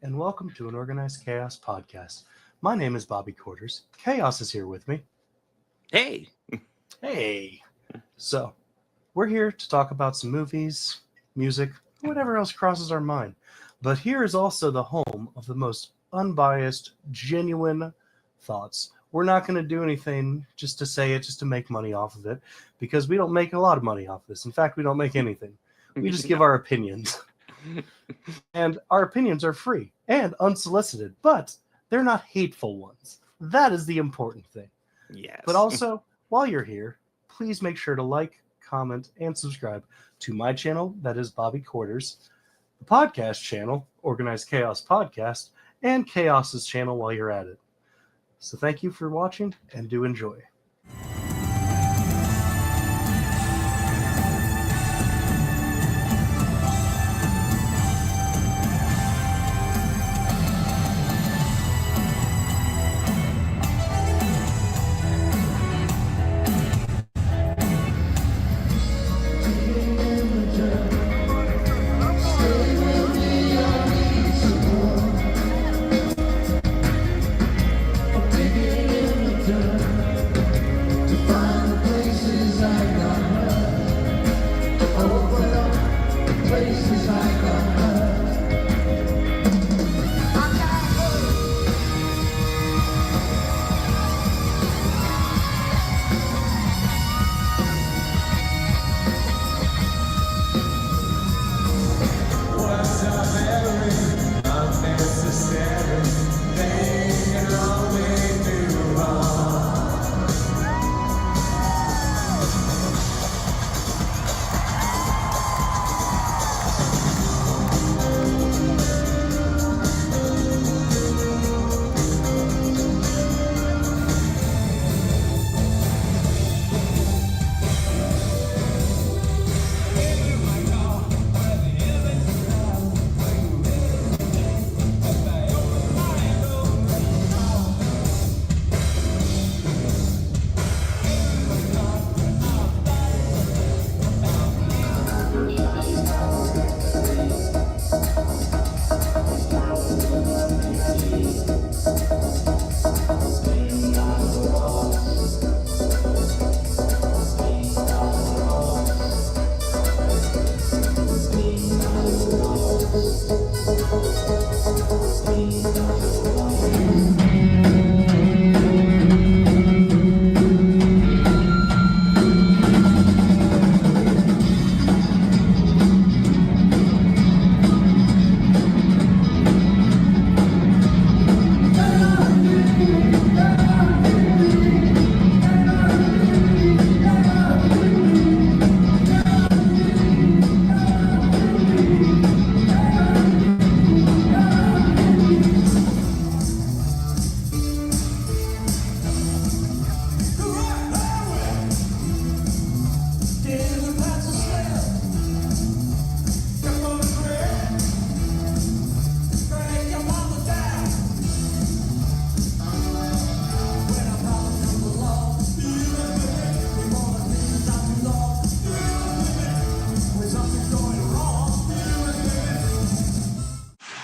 and welcome to an Organized Chaos podcast. My name is Bobby Quarters. Chaos is here with me. Hey. Hey. So, we're here to talk about some movies, music, whatever else crosses our mind. But here is also the home of the most unbiased, genuine thoughts. We're not going to do anything just to say it, just to make money off of it, because we don't make a lot of money off of this. In fact, we don't make anything. We just give our opinions. And our opinions are free and unsolicited, but they're not hateful ones. That is the important thing. Yes. But also, while you're here, please make sure to like, comment, and subscribe to my channel, that is Bobby Quarters, the podcast channel, Organized Chaos Podcast, and Chaos's channel while you're at it. So thank you for watching, and do enjoy.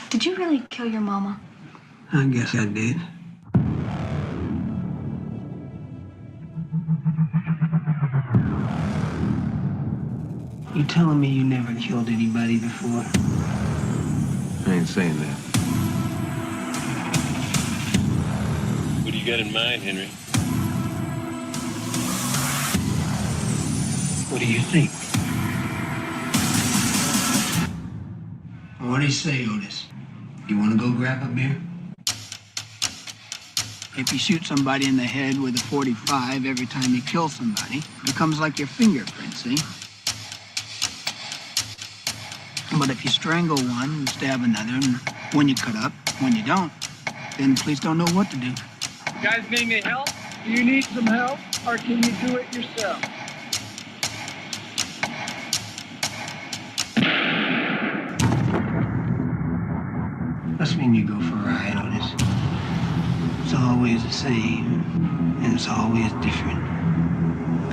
Did you really kill your mama? I guess I did. You telling me you never killed anybody before? I ain't saying that. What do you got in mind, Henry? What do you think? What do you say, Otis? You want to go grab a beer? If you shoot somebody in the head with a .45 every time you kill somebody, it becomes like your fingerprint, see? But if you strangle one and stab another, and when you cut up, when you don't, then the police don't know what to do. You guys need any help? Do you need some help, or can you do it yourself? Must mean you go for a ride, Otis. It's always the same, and it's always different.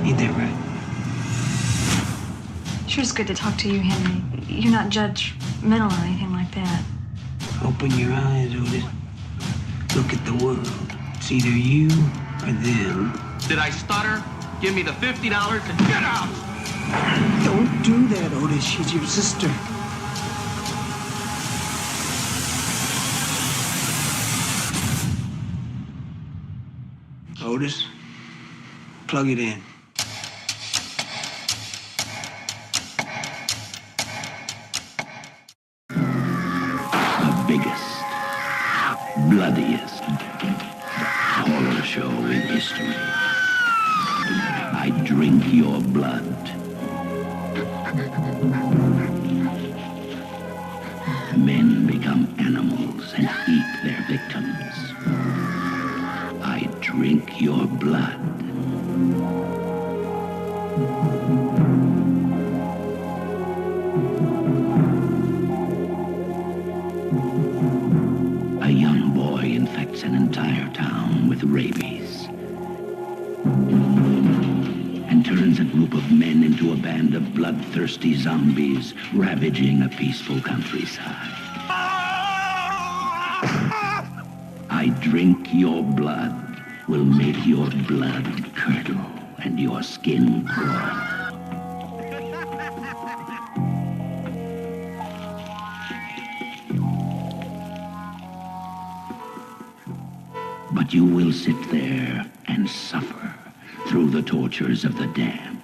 Ain't that right? Sure, it's good to talk to you, Henry. You're not judgmental or anything like that. Open your eyes, Otis. Look at the world. It's either you or them. Did I stutter? Give me the $50 and get out! Don't do that, Otis. She's your sister. Otis, plug it in. The biggest, bloodiest horror show in history. I drink your blood. Men become animals and eat their victims. I drink your blood. A young boy infects an entire town with rabies and turns a group of men into a band of bloodthirsty zombies ravaging a peaceful countryside. I drink your blood will make your blood curdle and your skin crawl. But you will sit there and suffer through the tortures of the damned.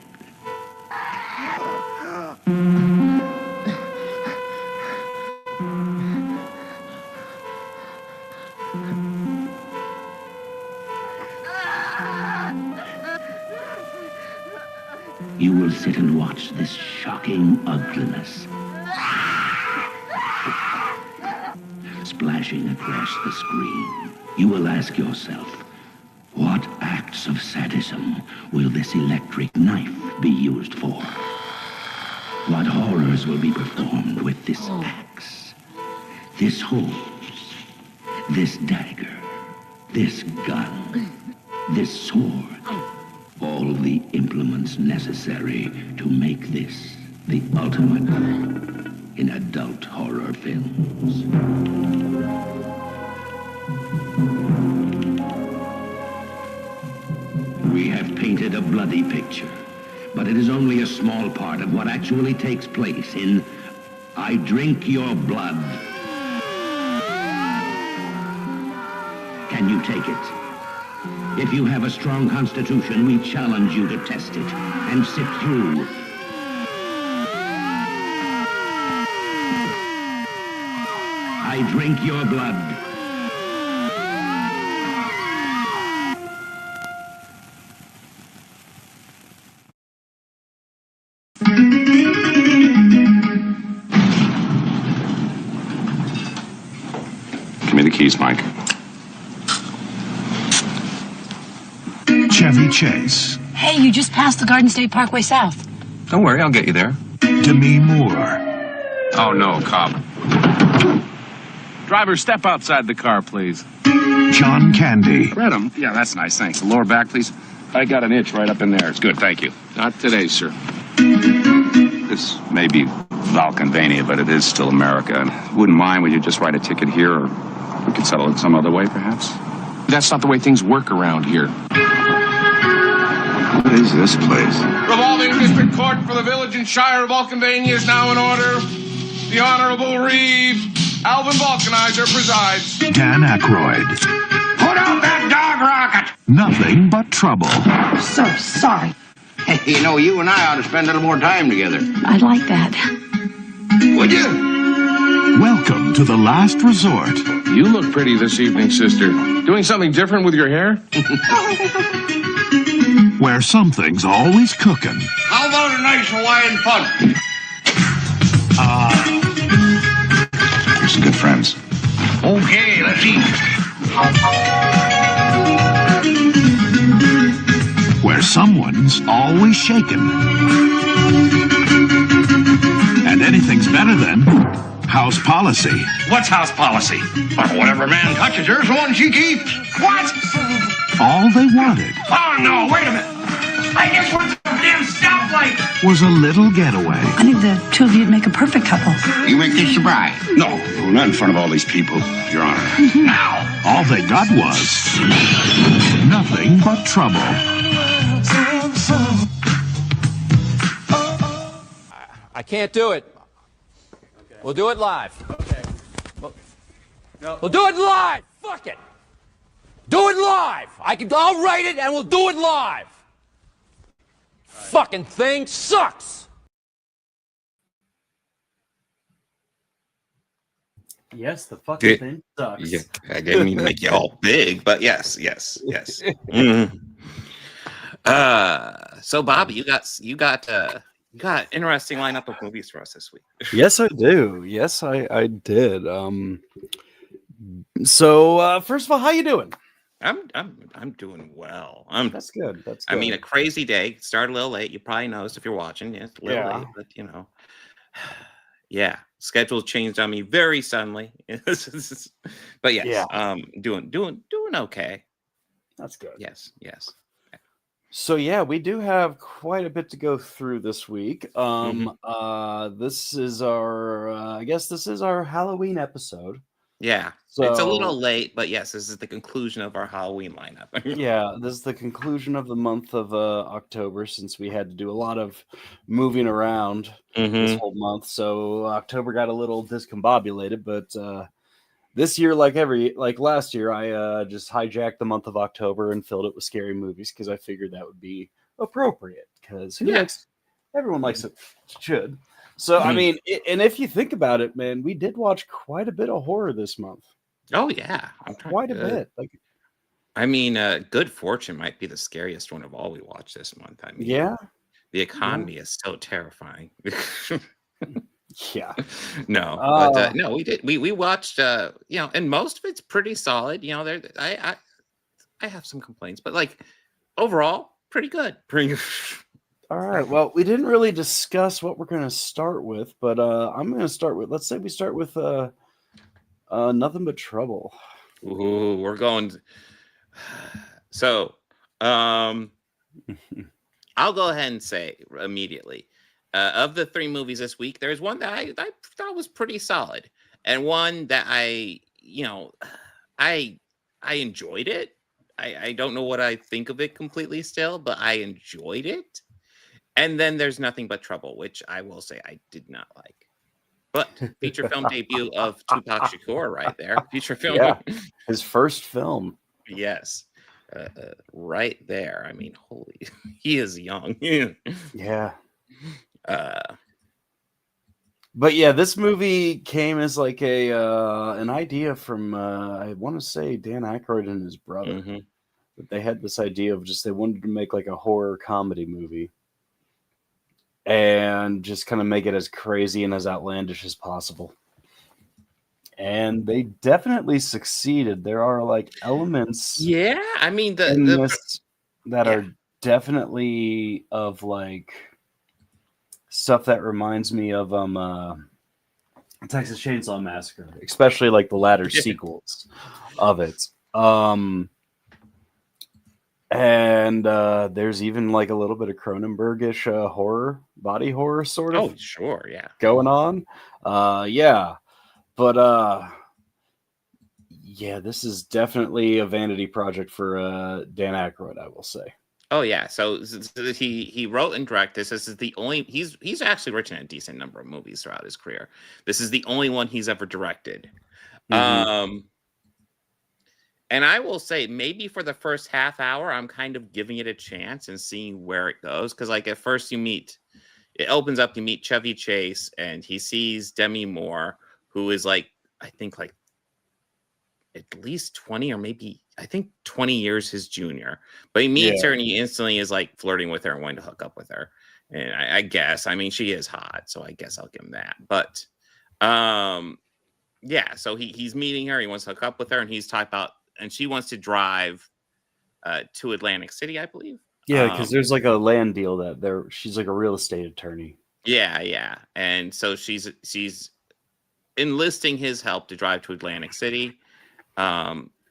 You will sit and watch this shocking ugliness splashing across the screen. You will ask yourself, what acts of sadism will this electric knife be used for? What horrors will be performed with this axe, this hose, this dagger, this gun, this sword? All the implements necessary to make this the ultimate in adult horror films. We have painted a bloody picture, but it is only a small part of what actually takes place in I Drink Your Blood. Can you take it? If you have a strong constitution, we challenge you to test it and sit through. I drink your blood. Give me the keys, Mike. Chevy Chase. Hey, you just passed the Garden State Parkway South. Don't worry, I'll get you there. Demi Moore. Oh, no, cop. Driver, step outside the car, please. John Candy. Read 'em? Yeah, that's nice, thanks. The lower back, please. I got an itch right up in there. It's good, thank you. Not today, sir. This may be Valkenvania, but it is still America. And wouldn't mind, would you just write a ticket here, or we could settle it some other way, perhaps? That's not the way things work around here. What is this place? Revolving District Court for the Village and Shire of Valkenvania is now in order. The Honorable Reeve Alvin Vulcanizer presides. Dan Aykroyd. Put out that dog rocket! Nothing but trouble. So sorry. Hey, you know, you and I ought to spend a little more time together. I'd like that. Would you? Welcome to the last resort. You look pretty this evening, sister. Doing something different with your hair? Where something's always cooking. How about a nice Hawaiian punch? We're some good friends. Okay, let's eat. Where someone's always shaken. And anything's better than house policy. What's house policy? Whatever man touches her's the one she keeps. What? All they wanted Oh, no, wait a minute. I just want some goddamn stoplight! Was a little getaway. I think the two of you'd make a perfect couple. You make this your bride? No, not in front of all these people, Your Honor. Now! All they got was nothing but trouble. I can't do it. Okay. We'll do it live. Okay. We'll do it live. Fuck it. Do it live. I'll write it and we'll do it live. Fucking thing sucks. Yes, the fucking thing sucks. Yeah, I didn't mean to make you all big, but yes. Mhm. So Bobby, you got interesting lineup of movies for us this week. Yes, I do. Yes, I did. So first of all, how you doing? I'm doing well. That's good. That's good. I mean, a crazy day. Started a little late. You probably noticed if you're watching. Yes, a little late, but you know, yeah. Schedule changed on me very suddenly. But yes, doing okay. That's good. Yes. So yeah, we do have quite a bit to go through this week. This is our I guess this is our Halloween episode. Yeah. So, it's a little late, but yes, this is the conclusion of our Halloween lineup. Yeah, this is the conclusion of the month of October, since we had to do a lot of moving around this whole month. So October got a little discombobulated, but this year, like last year, I just hijacked the month of October and filled it with scary movies because I figured that would be appropriate. Because everyone likes it, should. So I mean, and if you think about it, man, we did watch quite a bit of horror this month. Oh yeah, quite a bit. Like, I mean, Good Fortune might be the scariest one of all we watched this month. I mean, yeah, the economy is so terrifying. Yeah. No, but no, we did. We watched. You know, and most of it's pretty solid. You know, there I have some complaints, but like overall, pretty good. Pretty good. All right. Well, we didn't really discuss what we're going to start with, but I'm going to start with. Let's say we start with Nothing But Trouble. Ooh, we're going. So, I'll go ahead and say immediately, of the three movies this week, there's one that I thought was pretty solid, and one that I enjoyed it. I don't know what I think of it completely still, but I enjoyed it. And then there's Nothing But Trouble, which I will say I did not like. But feature film debut of Tupac Shakur right there. Feature film. Yeah, his first film. Yes. Right there. I mean, holy, he is young. Yeah. But yeah, this movie came as like an idea from I want to say Dan Aykroyd and his brother. But they had this idea of they wanted to make like a horror comedy movie and just kind of make it as crazy and as outlandish as possible. And they definitely succeeded. There are like elements, I mean, this that are definitely of like stuff that reminds me of Texas Chainsaw Massacre, especially like the latter sequels of it. And there's even like a little bit of Cronenbergish horror, body horror sort of. Oh, sure, yeah. Going on. Yeah. But yeah, this is definitely a vanity project for Dan Aykroyd, I will say. Oh yeah, so he wrote and directed this. This is the only he's actually written a decent number of movies throughout his career. This is the only one he's ever directed. And I will say, maybe for the first half hour, I'm kind of giving it a chance and seeing where it goes. Because, like, at first it opens up, you meet Chevy Chase, and he sees Demi Moore, who is, like, I think, like, at least 20 or maybe, I think, 20 years his junior. But he meets her, and he instantly is, like, flirting with her and wanting to hook up with her. And I guess, I mean, she is hot, so I guess I'll give him that. But, yeah, so he's meeting her, he wants to hook up with her, and he's talking about, and she wants to drive to Atlantic City, I believe. Yeah, because there's like a land deal that she's like a real estate attorney. Yeah. And so she's enlisting his help to drive to Atlantic City.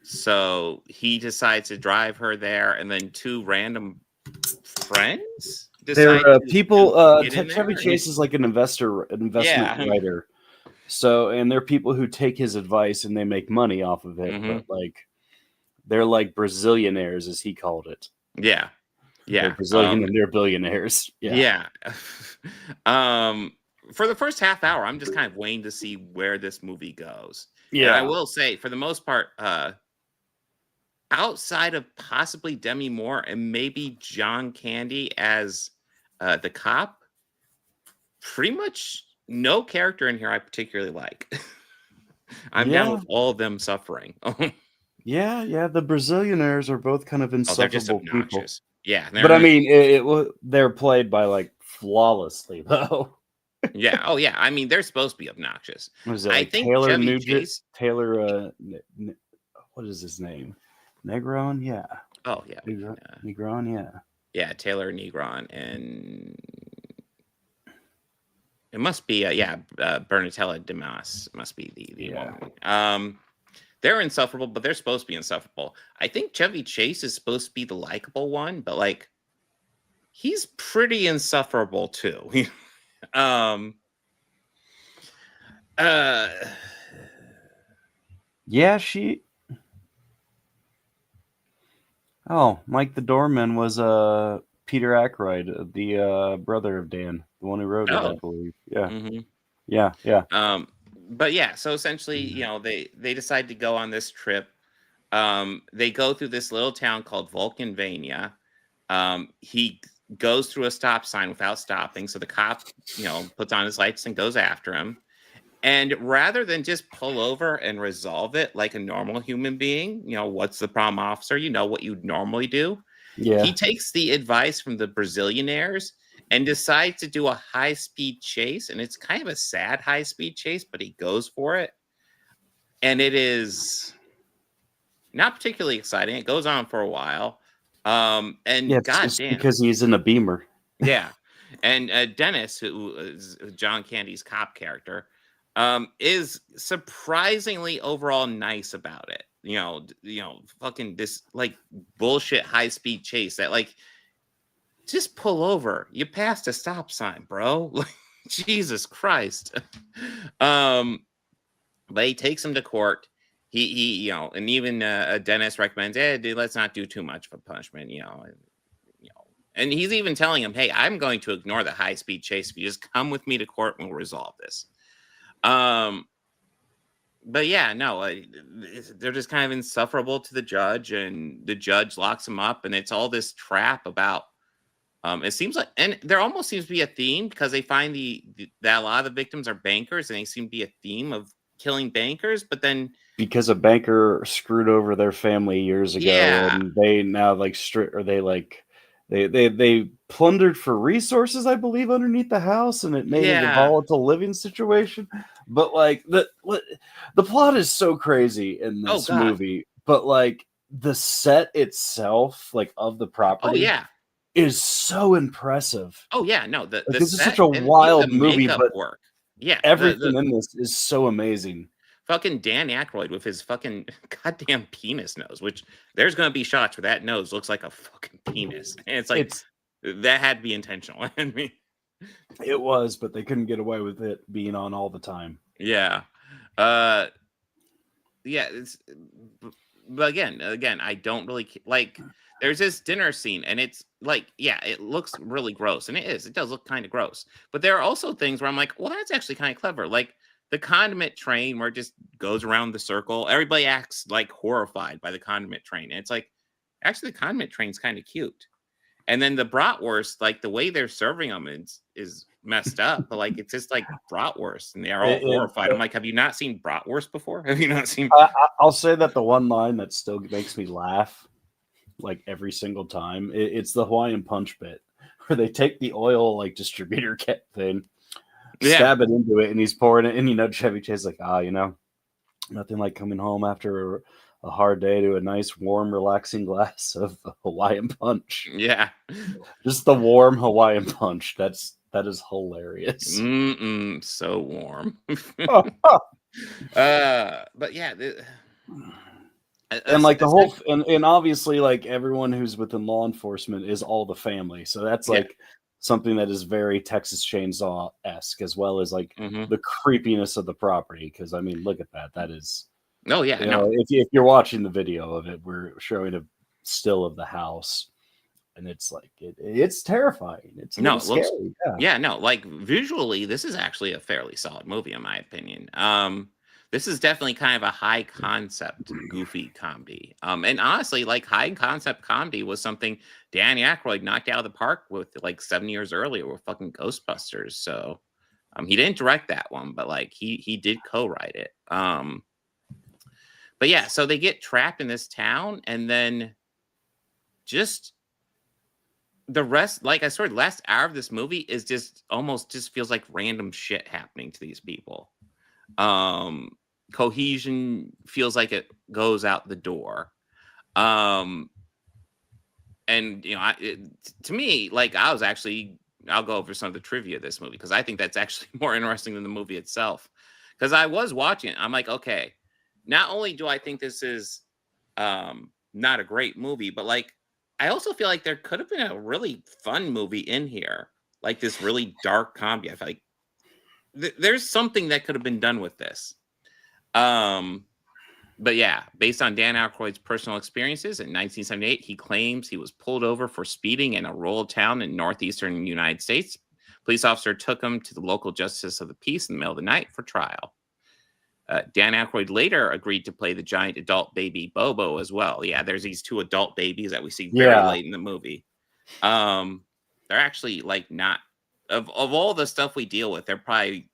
So he decides to drive her there, and then two random friends decide They're to people. get in Chevy there? Chase is like an investment Yeah. writer. So, and they're people who take his advice and they make money off of it. Mhm. But like, they're like Brazilianaires, as he called it. Yeah. They're Yeah. Brazilian and they're billionaires. Yeah. For the first half hour, I'm just kind of waiting to see where this movie goes. And Yeah. I will say, for the most part, outside of possibly Demi Moore and maybe John Candy as the cop, pretty much no character in here I particularly like. I'm down with all of them suffering. Yeah. The Brazilianaires are both kind of Oh, they're just insufferable people. obnoxious. Yeah. But I mean, they're played by like flawlessly though. Yeah. Oh, yeah. I mean, they're supposed to be obnoxious. Was it I like think Taylor Chevy Nugent? Chase. Taylor, what is his name? Negron? Yeah. Oh, yeah. Negron, yeah. Yeah, Taylor Negron. And it must be, Bernatella Demas must be the woman. They're insufferable, but they're supposed to be insufferable. I think Chevy Chase is supposed to be the likable one, but like, he's pretty insufferable too. Yeah, Oh, Mike the Doorman was Peter Aykroyd, the brother of Dan, the one who wrote it, I believe. Yeah. Mhm. Yeah. But yeah, so essentially, they decide to go on this trip. They go through this little town called Vulcanvania. He goes through a stop sign without stopping, so the cop, puts on his lights and goes after him. And rather than just pull over and resolve it like a normal human being, what's the problem, officer? You know what you'd normally do. Yeah. He takes the advice from the Brazilianaires and decides to do a high-speed chase. And it's kind of a sad high-speed chase, but he goes for it. And it is not particularly exciting. It goes on for a while. And it's goddamn, because he's in a Beamer. yeah. And Dennis, who is John Candy's cop character, is surprisingly overall nice about it. Fucking this like bullshit high-speed chase that like just pull over. You passed a stop sign, bro. Like, Jesus Christ. But he takes him to court. He and even Dennis recommends, dude, let's not do too much of a punishment, and he's even telling him, hey, I'm going to ignore the high-speed chase if you just come with me to court and we'll resolve this. But yeah, no, they're just kind of insufferable to the judge, and the judge locks them up, and it's all this trap about. It seems like, and there almost seems to be a theme because they find that a lot of the victims are bankers, and they seem to be a theme of killing bankers, but then because a banker screwed over their family years ago, and they now they plundered for resources, I believe, underneath the house, and it made it a volatile living situation. But like the plot is so crazy in this movie, but like the set itself, like of the property, is so impressive. Oh yeah, no, this is such a wild movie, but work. Yeah, everything in this is so amazing. Fucking Dan Aykroyd with his fucking goddamn penis nose, which there's going to be shots where that nose looks like a fucking penis. And it's like, that had to be intentional. I mean, it was, but they couldn't get away with it being on all the time. Yeah. Yeah. But again, I don't really like, there's this dinner scene and it's like, yeah, it looks really gross. And it does look kind of gross. But there are also things where I'm like, well, that's actually kind of clever. Like, the condiment train where it just goes around the circle. Everybody acts like horrified by the condiment train. And it's like, actually, the condiment train's kind of cute. And then the bratwurst, like the way they're serving them is messed up. But like, it's just like bratwurst and they're all horrified. I'm like, have you not seen bratwurst before? Have you not seen? I'll say that the one line that still makes me laugh, like every single time, it's the Hawaiian Punch bit where they take the oil like distributor kit thing. Stab it into it, and he's pouring it. And Chevy Chase is like, nothing like coming home after a hard day to a nice, warm, relaxing glass of Hawaiian Punch. Yeah, just the warm Hawaiian Punch. That is hilarious. So warm. But yeah, and like the whole, and obviously, like everyone who's within law enforcement is all the family. So that's like something that is very Texas Chainsaw-esque, as well as like Mhm. the creepiness of the property. Because I mean, look at that. That is, Oh yeah, you no. know, if you're watching the video of it, we're showing a still of the house, and it's like it's terrifying. It's a No, little it looks scary. Yeah. yeah, no, like visually, this is actually a fairly solid movie in my opinion. This is definitely kind of a high concept, goofy comedy. And honestly, like high concept comedy was something Dan Aykroyd knocked out of the park with like 7 years earlier with fucking Ghostbusters. So he didn't direct that one, but like he did co-write it. But yeah, so they get trapped in this town, and then just the rest, like I sort of last hour of this movie is just almost just feels like random shit happening to these people. Cohesion feels like it goes out the door. And you know, to me, like I'll go over some of the trivia of this movie because I think that's actually more interesting than the movie itself. Because I was watching it, I'm like, okay, not only do I think this is not a great movie, but like I also feel like there could have been a really fun movie in here, like this really dark comedy. I feel like there's something that could have been done with this. But yeah, based on Dan Aykroyd's personal experiences in 1978, he claims he was pulled over for speeding in a rural town in northeastern United States. Police officer took him to the local justice of the peace in the middle of the night for trial. Dan Aykroyd later agreed to play the giant adult baby Bobo as well. Yeah, there's these two adult babies that we see very late in the movie. They're actually like not of all the stuff we deal with, they're probably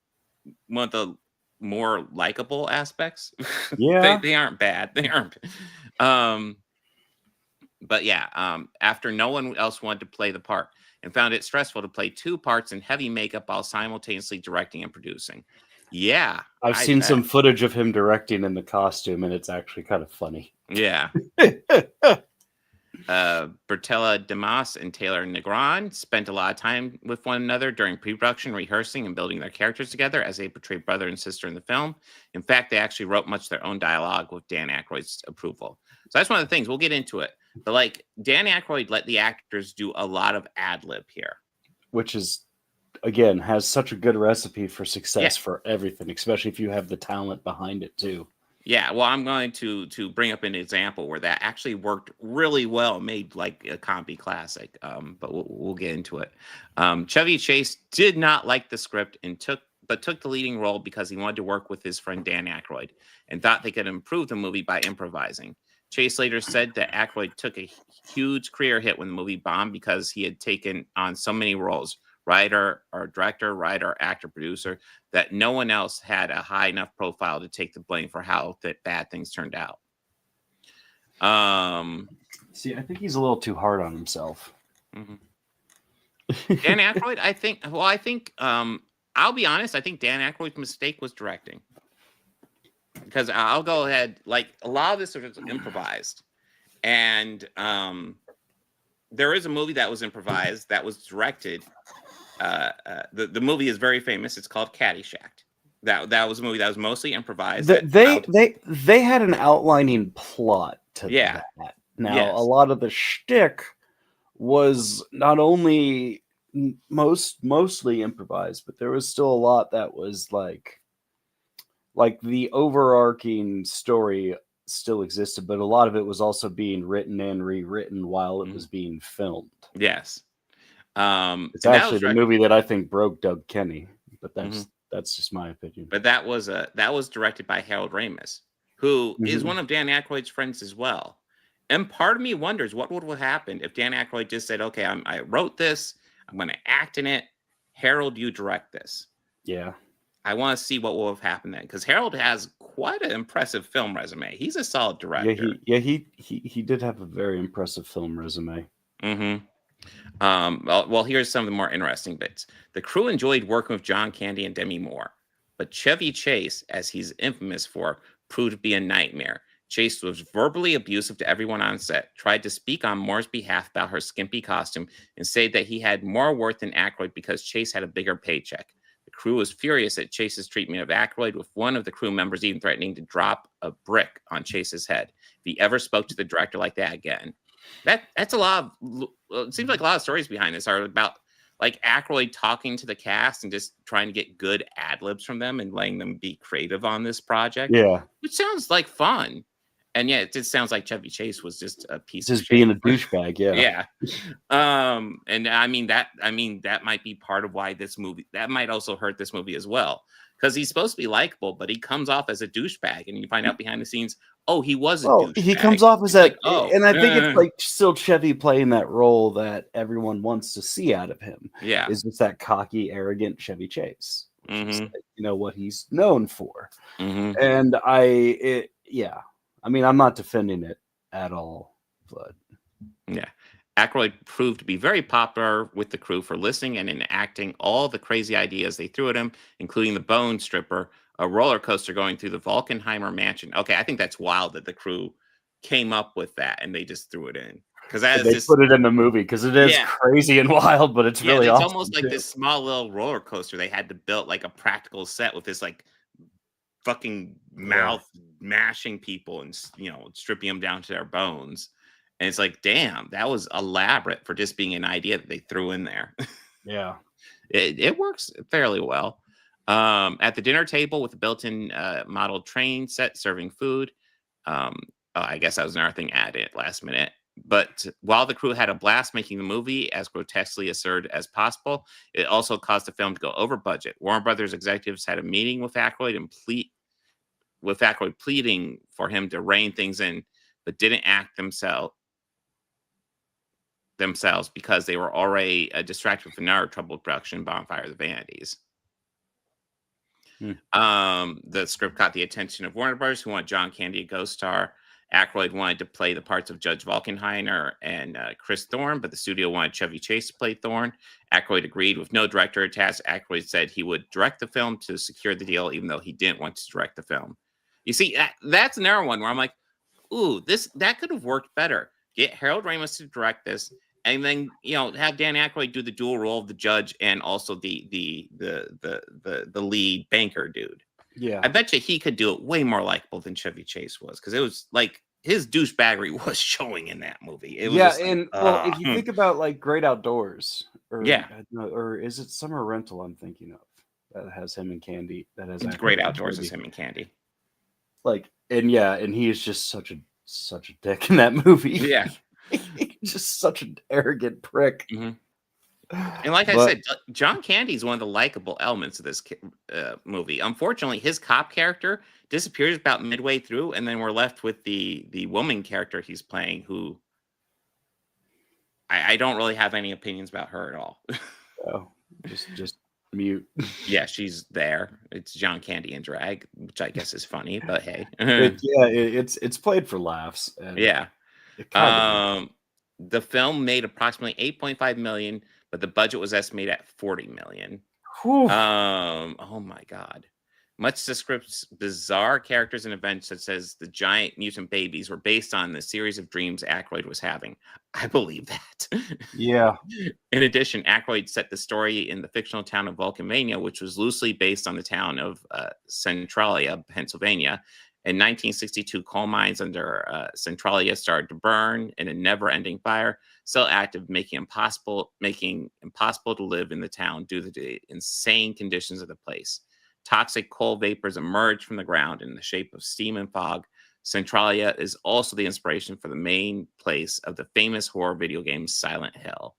one of the more likable aspects. Yeah. they aren't bad. They aren't. But yeah, after no one else wanted to play the part and found it stressful to play two parts in heavy makeup while simultaneously directing and producing. Yeah, I've seen some footage of him directing in the costume, and it's actually kind of funny. Yeah. Bertella Demas and Taylor Negron spent a lot of time with one another during pre-production, rehearsing and building their characters together as they portray brother and sister in the film. In fact, they actually wrote much of their own dialogue with Dan Aykroyd's approval. So that's one of the things. We'll get into it. But like Dan Aykroyd let the actors do a lot of ad-lib here. Which is, again, has such a good recipe for success for everything, especially if you have the talent behind it too. Yeah, well, I'm going to bring up an example where that actually worked really well, made like a comedy classic. But we'll get into it. Chevy Chase did not like the script and took the leading role because he wanted to work with his friend Dan Aykroyd and thought they could improve the movie by improvising. Chase later said that Aykroyd took a huge career hit when the movie bombed because he had taken on so many roles. Writer or director, writer, actor, producer, that no one else had a high enough profile to take the blame for how bad things turned out. See, I think he's a little too hard on himself. Mm-hmm. Dan Aykroyd, I think, I'll be honest, I think Dan Aykroyd's mistake was directing. Because I'll go ahead, like a lot of this was improvised. And there is a movie that was improvised that was directed. The movie is very famous. It's called Caddyshack. That was a movie that was mostly improvised. They had an outlining plot to that. Now, a lot of the shtick was not only mostly improvised, but there was still a lot that was like the overarching story still existed, but a lot of it was also being written and rewritten while it was being filmed. Yes. It's actually the movie that I think broke Doug Kenny, but that's just my opinion. But that was directed by Harold Ramis, who is one of Dan Aykroyd's friends as well. And part of me wonders what would have happened if Dan Aykroyd just said, "Okay, I wrote this. I'm going to act in it. Harold, you direct this." Yeah. I want to see what will have happened then, because Harold has quite an impressive film resume. He's a solid director. He did have a very impressive film resume. Well, here's some of the more interesting bits. The crew enjoyed working with John Candy and Demi Moore, but Chevy Chase, as he's infamous for, proved to be a nightmare. Chase was verbally abusive to everyone on set, tried to speak on Moore's behalf about her skimpy costume, and said that he had more worth than Aykroyd because Chase had a bigger paycheck. The crew was furious at Chase's treatment of Aykroyd, with one of the crew members even threatening to drop a brick on Chase's head if he ever spoke to the director like that again. That's a lot of. It seems like a lot of stories behind this are about like Aykroyd talking to the cast and just trying to get good ad libs from them and letting them be creative on this project. Yeah. Which sounds like fun. And yeah, it just sounds like Chevy Chase was just a piece of Just shit. being a douchebag, yeah. Yeah. And I mean that might be part of why this movie, that might also hurt this movie as well. Because he's supposed to be likable, but he comes off as a douchebag, and you find out behind the scenes, oh, he was a douchebag. He comes off as that, like, oh, and I think it's like still Chevy playing that role that everyone wants to see out of him. Yeah, is just that cocky, arrogant Chevy Chase, which is, Mhm. you know, what he's known for. Mhm. And yeah, I mean, I'm not defending it at all, but yeah. Aykroyd proved to be very popular with the crew for listening and enacting all the crazy ideas they threw at him, including the bone stripper, a roller coaster going through the Volkenheimer mansion. Okay, I think that's wild that the crew came up with that and they just threw it in. Because they put it in the movie because it is crazy and wild, but it's really it's awesome almost like too. this small little roller coaster they had to build like a practical set with this like fucking mouth mashing people and, you know, stripping them down to their bones. And it's like, damn, that was elaborate for just being an idea that they threw in there. Yeah. It works fairly well. At the dinner table with the built-in model train set serving food. I guess that was another thing added last minute. But while the crew had a blast making the movie as grotesquely absurd as possible, it also caused the film to go over budget. Warner Brothers executives had a meeting with Aykroyd and pleading for him to rein things in, but didn't act themselves because they were already distracted with another troubled production, Bonfire of the Vanities. The script caught the attention of Warner Brothers, who wanted John Candy to co-star. Aykroyd wanted to play the parts of Judge Volkenheimer and Chris Thorne, but the studio wanted Chevy Chase to play Thorne. Aykroyd agreed with no director attached. Aykroyd said he would direct the film to secure the deal, even though he didn't want to direct the film. You see, that's another one where I'm like, ooh, that could have worked better. Get Harold Ramis to direct this, and then, you know, have Dan Aykroyd do the dual role of the judge and also the lead banker dude. Yeah, I bet you he could do it way more likable than Chevy Chase was, because it was like his douchebaggery was showing in that movie. It was just like, and well, if you think about like Great Outdoors, or or is it Summer Rental? I'm thinking of that has him and Candy. That has Great Outdoors is him and Candy. Like, and he is just such a dick in that movie. Yeah. Just such an arrogant prick. Mm-hmm. And like I said, John Candy is one of the likable elements of this movie. Unfortunately, his cop character disappears about midway through, and then we're left with the woman character he's playing, who I don't really have any opinions about her at all. Oh, just mute. Yeah, she's there. It's John Candy in drag, which I guess is funny, but hey. It's played for laughs. And yeah. The film made approximately $8.5 million, but the budget was estimated at $40 million. Oh my God. Much the script's bizarre characters and events, such as the giant mutant babies, were based on the series of dreams Aykroyd was having. I believe that. Yeah. In addition, Aykroyd set the story in the fictional town of Vulcanvania, which was loosely based on the town of Centralia, Pennsylvania. In 1962, coal mines under Centralia started to burn in a never-ending fire, still active, making impossible to live in the town due to the insane conditions of the place. Toxic coal vapors emerged from the ground in the shape of steam and fog. Centralia is also the inspiration for the main place of the famous horror video game Silent Hill.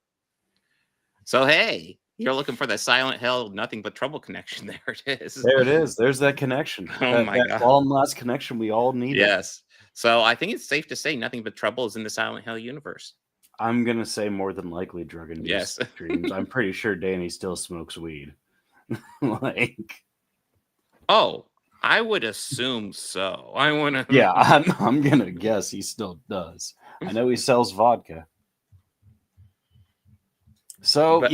So, hey, you're looking for the Silent Hill Nothing But Trouble connection. There it is. There it is. There's that connection. Oh my God. Long last connection we all need. Yes. So I think it's safe to say Nothing But Trouble is in the Silent Hill universe. I'm going to say more than likely drug-induced dreams. I'm pretty sure Danny still smokes weed. Oh, I would assume so. I want to. Yeah, I'm going to guess he still does. I know he sells vodka. So,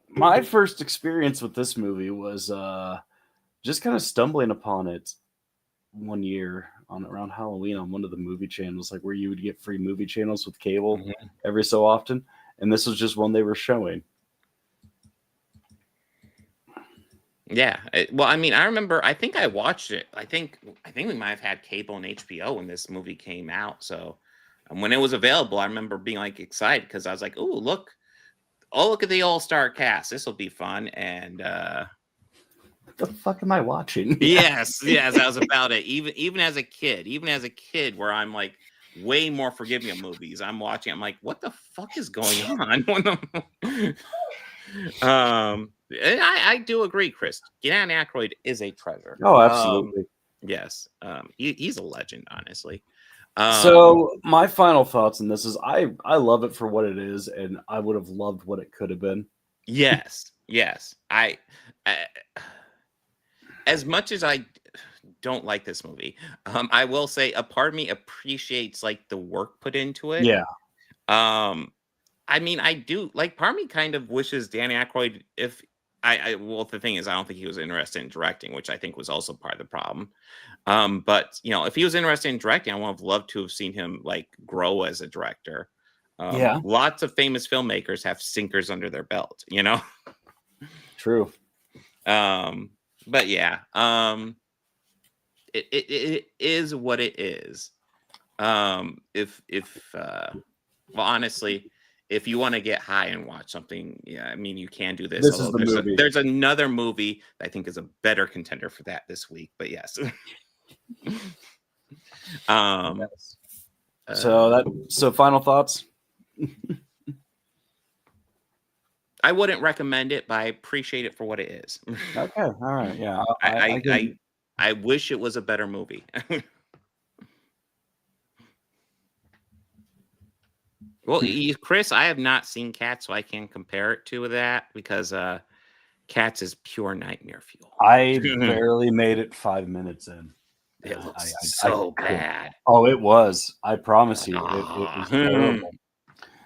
my first experience with this movie was just kind of stumbling upon it one year around Halloween on one of the movie channels, like where you would get free movie channels with cable every so often. And this was just one they were showing. Yeah. Well, I mean, I remember, I think I watched it. I think we might have had cable and HBO when this movie came out. So when it was available, I remember being like excited because I was like, oh, look, oh, look at the all-star cast. This will be fun. And what the fuck am I watching? yes, that was about it. Even as a kid, where I'm like way more forgiving of movies. I'm watching. I'm like, what the fuck is going on? And I do agree, Chris. Dan Aykroyd is a treasure. Oh, absolutely. Yes. He's a legend, honestly. So my final thoughts on this is I love it for what it is, and I would have loved what it could have been. Yes. I as much as I don't like this movie, I will say a part of me appreciates like the work put into it. Yeah. I mean, I do like part of me kind of wishes Dan Aykroyd, if well, the thing is, I don't think he was interested in directing, which I think was also part of the problem. But you know, if he was interested in directing, I would have loved to have seen him like grow as a director. Lots of famous filmmakers have sinkers under their belt, you know. True. But yeah, it is what it is. Well, honestly, if you want to get high and watch something, yeah, I mean, you can do this. This is the movie. There's another movie that I think is a better contender for that this week. But yes. So final thoughts. I wouldn't recommend it, but I appreciate it for what it is. Okay, all right, yeah. I wish it was a better movie. Well, Chris, I have not seen Cats, so I can't compare it to that because Cats is pure nightmare fuel. I barely made it 5 minutes in. It looks so bad. Oh, it was. I promise you, it was terrible.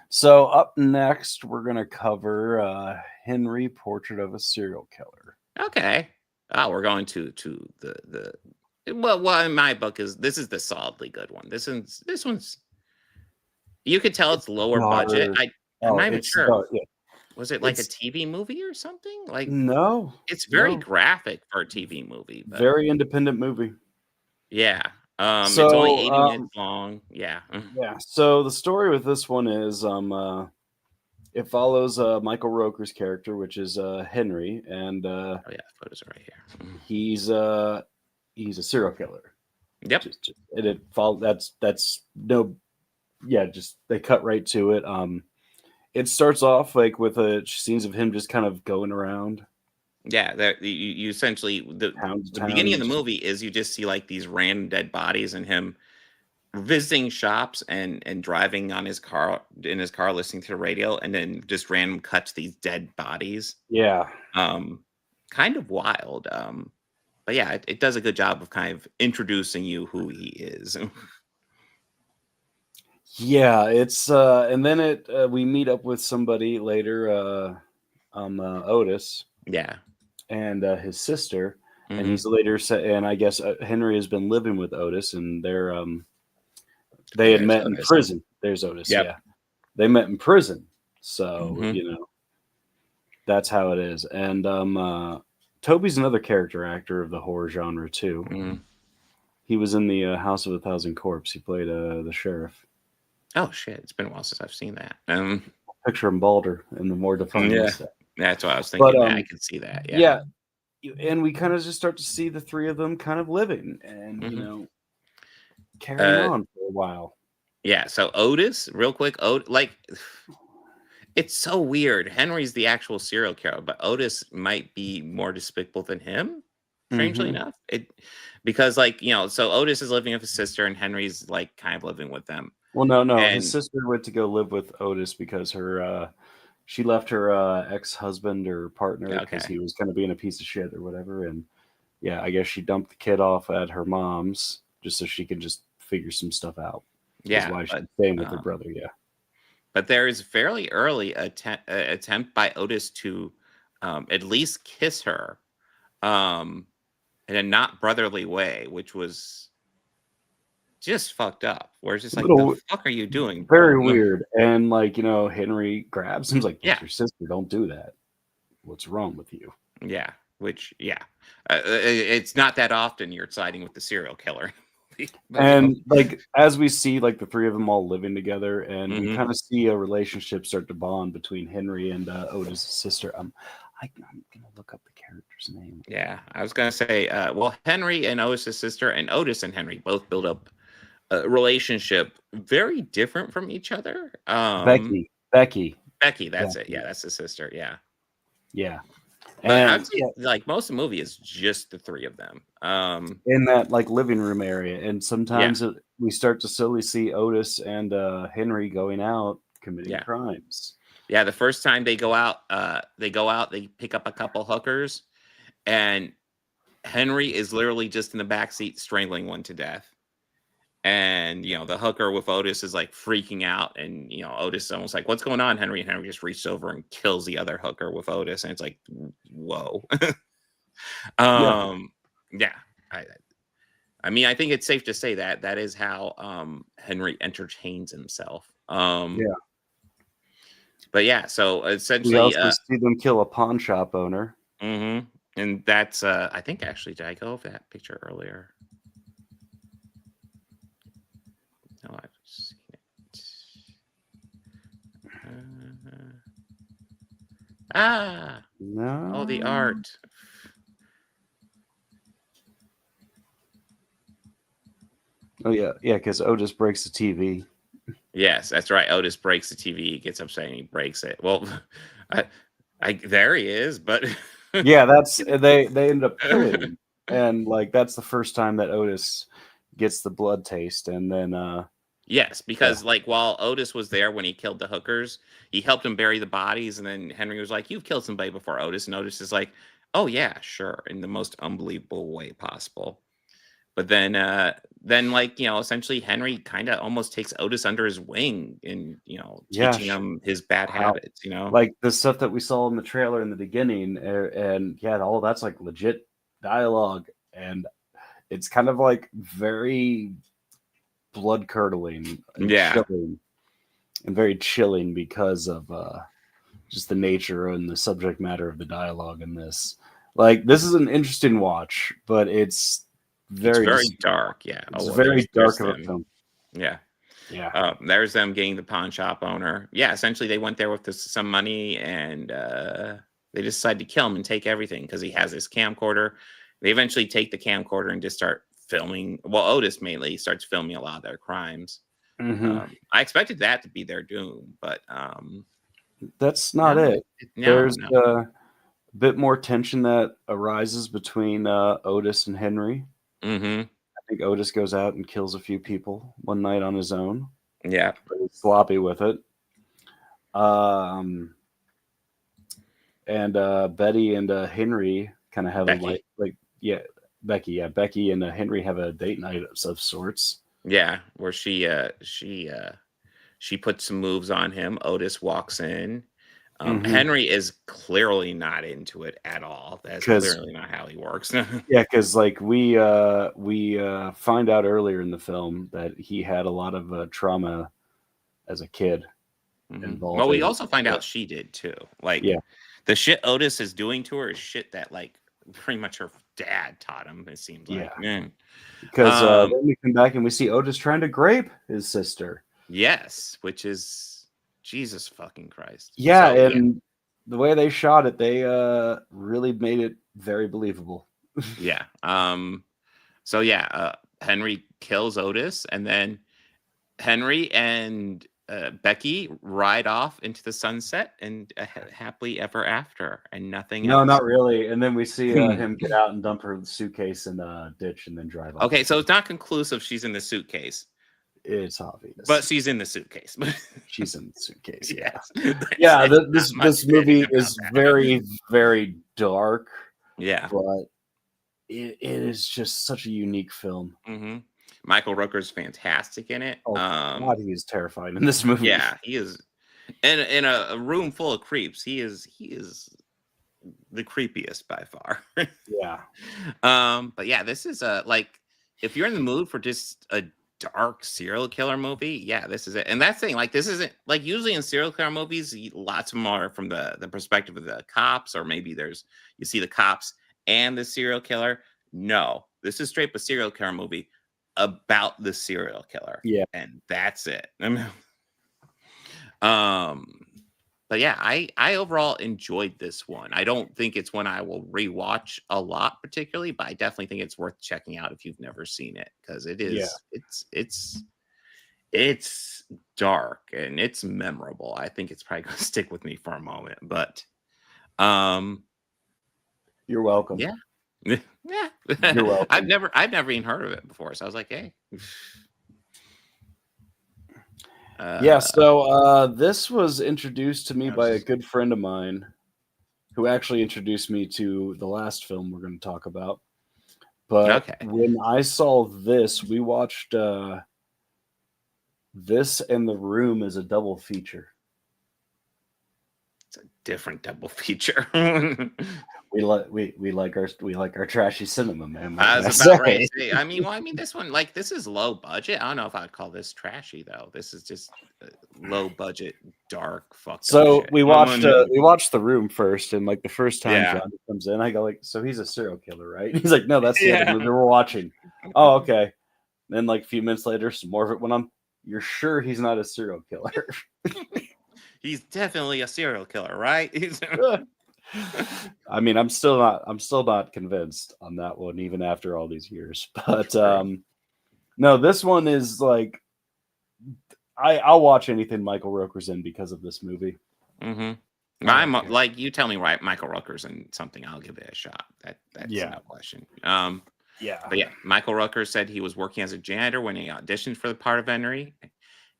So up next, we're gonna cover Henry, Portrait of a Serial Killer. Okay. Oh, we're going to the well, in my book this is the solidly good one. This one's. You could tell it's lower budget. I'm not even sure. Was it like a TV movie or something? Like no, it's very graphic for a TV movie. But very independent movie. Yeah. It's only 80 minutes long. Yeah. Yeah. So the story with this one is it follows Michael Rooker's character, which is Henry, and oh yeah, photos are right here. He's a serial killer. Yep. That's no. Yeah, just they cut right to it. It starts off like with scenes of him just kind of going around. Yeah, you essentially the beginning of the movie is you just see like these random dead bodies and him visiting shops and driving in his car listening to the radio, and then just random cut to these dead bodies. Yeah. Kind of wild. But yeah, it does a good job of kind of introducing you who he is. Yeah, it's and then we meet up with somebody later, Otis. Yeah. And his sister, and he's later and I guess Henry has been living with Otis, and they had met in prison. There's Otis. Yep. Yeah, they met in prison, so you know that's how it is. And Toby's another character actor of the horror genre too. He was in the House of a Thousand Corpses. He played the sheriff. Oh shit! It's been a while since I've seen that. Picture him balder and the more defined. Yeah, that's what I was thinking. But, I can see that. Yeah. And we kind of just start to see the three of them kind of living and you know carrying on for a while. Yeah. So Otis, real quick, it's so weird. Henry's the actual serial killer, but Otis might be more despicable than him. Strangely enough, because like you know, so Otis is living with his sister, and Henry's like kind of living with them. Well, no. His sister went to go live with Otis because she left her ex-husband or partner because he was kind of being a piece of shit or whatever. And yeah, I guess she dumped the kid off at her mom's just so she could just figure some stuff out. Yeah, that's why she's staying with her brother. Yeah, but there is fairly early attempt by Otis to at least kiss her, in a not brotherly way, which was just fucked up. Where it's just like, the fuck are you doing? Very weird. And like, you know, Henry grabs him, like, your sister, don't do that. What's wrong with you? Yeah. Which, it's not that often you're siding with the serial killer. And like as we see like the three of them all living together, and we Mhm. kind of see a relationship start to bond between Henry and Otis' sister. I'm gonna look up the character's name. Yeah, I was gonna say, well, Henry and Otis' sister, and Otis and Henry both build up a relationship very different from each other. Becky. Becky, that's it. Becky. Yeah, that's the sister. Yeah. Yeah. But And I'd say like most of the movie is just the three of them. in that like living room area, and sometimes we start to slowly see Otis and Henry going out committing crimes. Yeah, the first time they go out, they pick up a couple hookers, and Henry is literally just in the back seat strangling one to death. And the hooker with Otis is like freaking out, and Otis is almost like, "What's going on, Henry?" And Henry just reaches over and kills the other hooker with Otis, and it's like, whoa. Yeah. I mean, I think it's safe to say that that is how Henry entertains himself. Yeah. But yeah, so essentially, We also see them kill a pawn shop owner. and that's I think actually, did I go over that picture earlier? No, I've seen it. No. Oh, the art. Oh yeah, because Otis breaks the TV. Yes, that's right. Otis breaks the TV. He gets upset and he breaks it. Well, there he is, but Yeah, that's they end up killing him, and like that's the first time that Otis gets the blood taste, and then yes, because like while Otis was there when he killed the hookers, he helped him bury the bodies, and then Henry was like, "You've killed somebody before, Otis," and Otis is like, "Oh yeah, sure," in the most unbelievable way possible. But then like essentially Henry kind of almost takes Otis under his wing and teaching him his bad habits. Like the stuff that we saw in the trailer in the beginning, and yeah, all that's like legit dialogue, and it's kind of like very blood curdling, chilling, and very chilling because of just the nature and the subject matter of the dialogue in this. Like this is an interesting watch, but it's very dark. Yeah, it's very dark of a film. Yeah. Yeah. There's them getting the pawn shop owner. Yeah, essentially they went there with some money, and they decide to kill him and take everything because he has this camcorder. They eventually take the camcorder and just start filming. Well, Otis mainly starts filming a lot of their crimes. I expected that to be their doom, but that's not it. There's no. a bit more tension that arises between Otis and Henry. I think Otis goes out and kills a few people one night on his own. Yeah, but he's sloppy with it. And Betty and Henry kind of have Becky and Henry have a date night of sorts. Yeah, where she puts some moves on him. Otis walks in. Henry is clearly not into it at all. That's clearly not how he works. Yeah, because like we find out earlier in the film that he had a lot of trauma as a kid involved. Well, we also find out she did too. Like, the shit Otis is doing to her is shit that like pretty much her dad taught him. It seems like, because then we come back and we see Otis trying to grape his sister. Yes, which is. Jesus fucking Christ. Yeah, and the way they shot it, they really made it very believable. Yeah. Henry kills Otis, and then Henry and Becky ride off into the sunset and happily ever after, and nothing else. No, not really. And then we see him get out and dump her suitcase in a ditch and then drive off. Okay, so it's not conclusive she's in the suitcase. It's obvious, but she's in the suitcase. She's in the suitcase. Yes. Yeah. This movie is very, very dark. Yeah, but it is just such a unique film. Michael Rooker's fantastic in it. God, he is terrifying in this movie. Yeah, he is. And in a room full of creeps, he is the creepiest by far. Yeah. But yeah, this is like if you're in the mood for just a dark serial killer movie, yeah, this is it. And that's the thing, like this isn't like usually in serial killer movies, lots of them are from the perspective of the cops, or maybe you see the cops and the serial killer. No, this is straight up a serial killer movie, about the serial killer. Yeah. And that's it. But yeah, I overall enjoyed this one. I don't think it's one I will rewatch a lot particularly, but I definitely think it's worth checking out if you've never seen it, because it is it's dark and it's memorable. I think it's probably gonna stick with me for a moment, but you're welcome. Yeah. Yeah. You're welcome. I've never even heard of it before, so I was like, hey. So this was introduced to me by a good friend of mine who actually introduced me to the last film we're going to talk about. But when I saw this, we watched this and The Room as a double feature. It's a different double feature. We like our trashy cinema, man. I was about ready to say. I mean, this one, like, this is low budget. I don't know if I'd call this trashy though. This is just low budget, dark, fucked. So up shit. we watched The Room first, and like the first time John comes in, I go like, "So he's a serial killer, right?" He's like, "No, that's the other movie we're watching." Oh, okay. Then like a few minutes later, some more of it went on. You're sure he's not a serial killer? He's definitely a serial killer, right? I mean, I'm still not convinced on that one, even after all these years. But no, this one is like, I'll watch anything Michael Rooker's in because of this movie. Mm-hmm. I'm like, you tell me, right? Michael Rooker's in something, I'll give it a shot. That's no question. But yeah, Michael Rooker said he was working as a janitor when he auditioned for the part of Henry,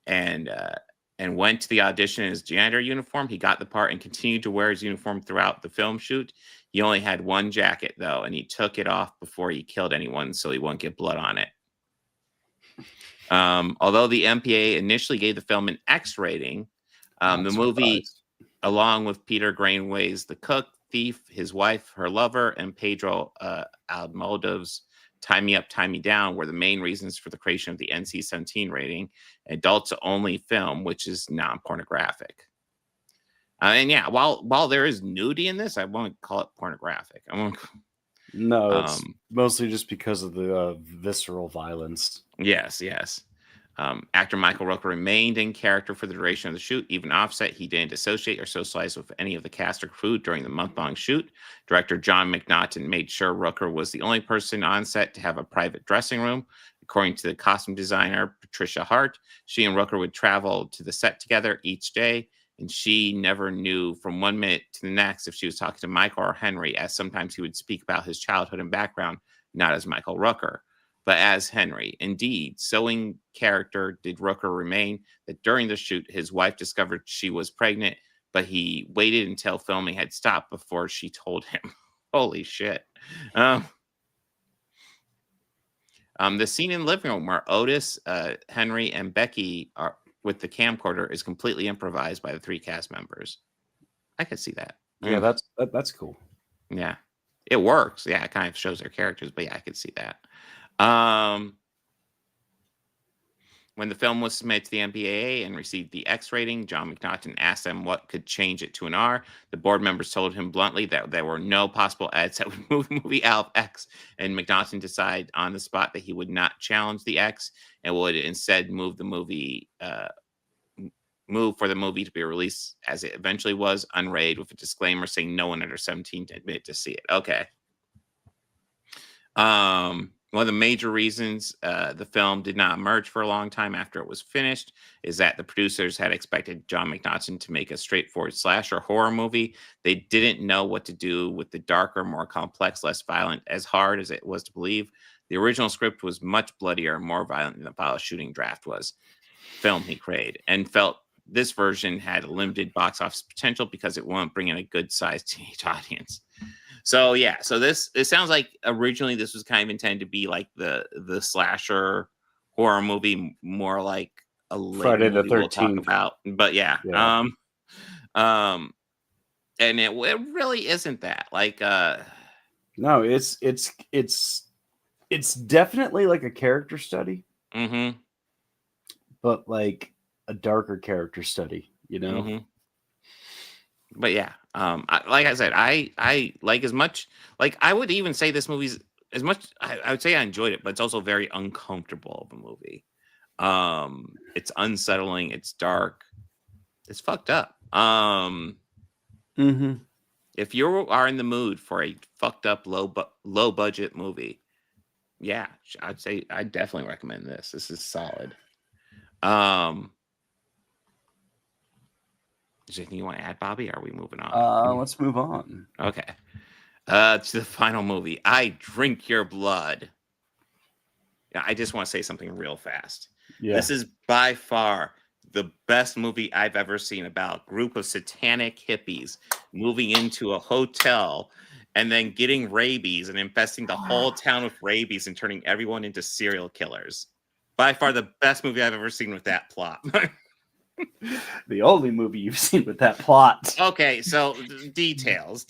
and went to the audition in his janitor uniform. He got the part and continued to wear his uniform throughout the film shoot. He only had one jacket, though, and he took it off before he killed anyone so he won't get blood on it. Although the MPA initially gave the film an X rating, the movie, along with Peter Greenway's The Cook, Thief, his wife, her lover, and Pedro Almodovar's Tie Me Up, Tie Me Down were the main reasons for the creation of the NC-17 rating, adults-only film, which is non-pornographic. And yeah, while there is nudity in this, I won't call it pornographic. No, it's mostly just because of the visceral violence. Yes. Actor Michael Rooker remained in character for the duration of the shoot. Even offset, he didn't associate or socialize with any of the cast or crew during the month-long shoot. Director John McNaughton made sure Rooker was the only person on set to have a private dressing room. According to the costume designer, Patricia Hart, she and Rooker would travel to the set together each day, and she never knew from 1 minute to the next if she was talking to Michael or Henry, as sometimes he would speak about his childhood and background, not as Michael Rooker, but as Henry. Indeed, so in character did Rooker remain that during the shoot, his wife discovered she was pregnant, but he waited until filming had stopped before she told him. Holy shit. The scene in the living room where Otis, Henry, and Becky are with the camcorder is completely improvised by the three cast members. I could see that. Yeah, that's cool. Yeah, it works. Yeah, it kind of shows their characters, but yeah, I could see that. When the film was submitted to the MPAA and received the X rating, John McNaughton asked them what could change it to an R. The board members told him bluntly that there were no possible edits that would move the movie out of X, and McNaughton decided on the spot that he would not challenge the X and would instead move for the movie to be released as it eventually was, unrated, with a disclaimer saying no one under 17 admitted to see it. Okay. One of the major reasons the film did not emerge for a long time after it was finished is that the producers had expected John McNaughton to make a straightforward slasher horror movie. They didn't know what to do with the darker, more complex, less violent, as hard as it was to believe. The original script was much bloodier and more violent than the final shooting draft was. Film he created, and felt this version had a limited box office potential because it won't bring in a good-sized teenage audience. So yeah, so it sounds like originally this was kind of intended to be like the slasher horror movie, more like a Friday the 13th. We'll talk about, but yeah. And it really isn't that. Like no, it's definitely like a character study. Mm-hmm. But like a darker character study, you know. Mm-hmm. But yeah, like I said, I like as much, like I would even say this movie's as much I would say I enjoyed it, but it's also very uncomfortable of a movie. It's unsettling, it's dark, it's fucked up. If you are in the mood for a fucked up low budget movie, yeah, I'd say I definitely recommend this. This is solid. Is there anything you want to add, Bobby? Or are we moving on? Let's move on. Okay. To the final movie, I Drink Your Blood. Yeah, I just want to say something real fast. Yeah. This is by far the best movie I've ever seen about a group of satanic hippies moving into a hotel and then getting rabies and infesting the whole town with rabies and turning everyone into serial killers. By far the best movie I've ever seen with that plot. The only movie you've seen with that plot. Okay, so details,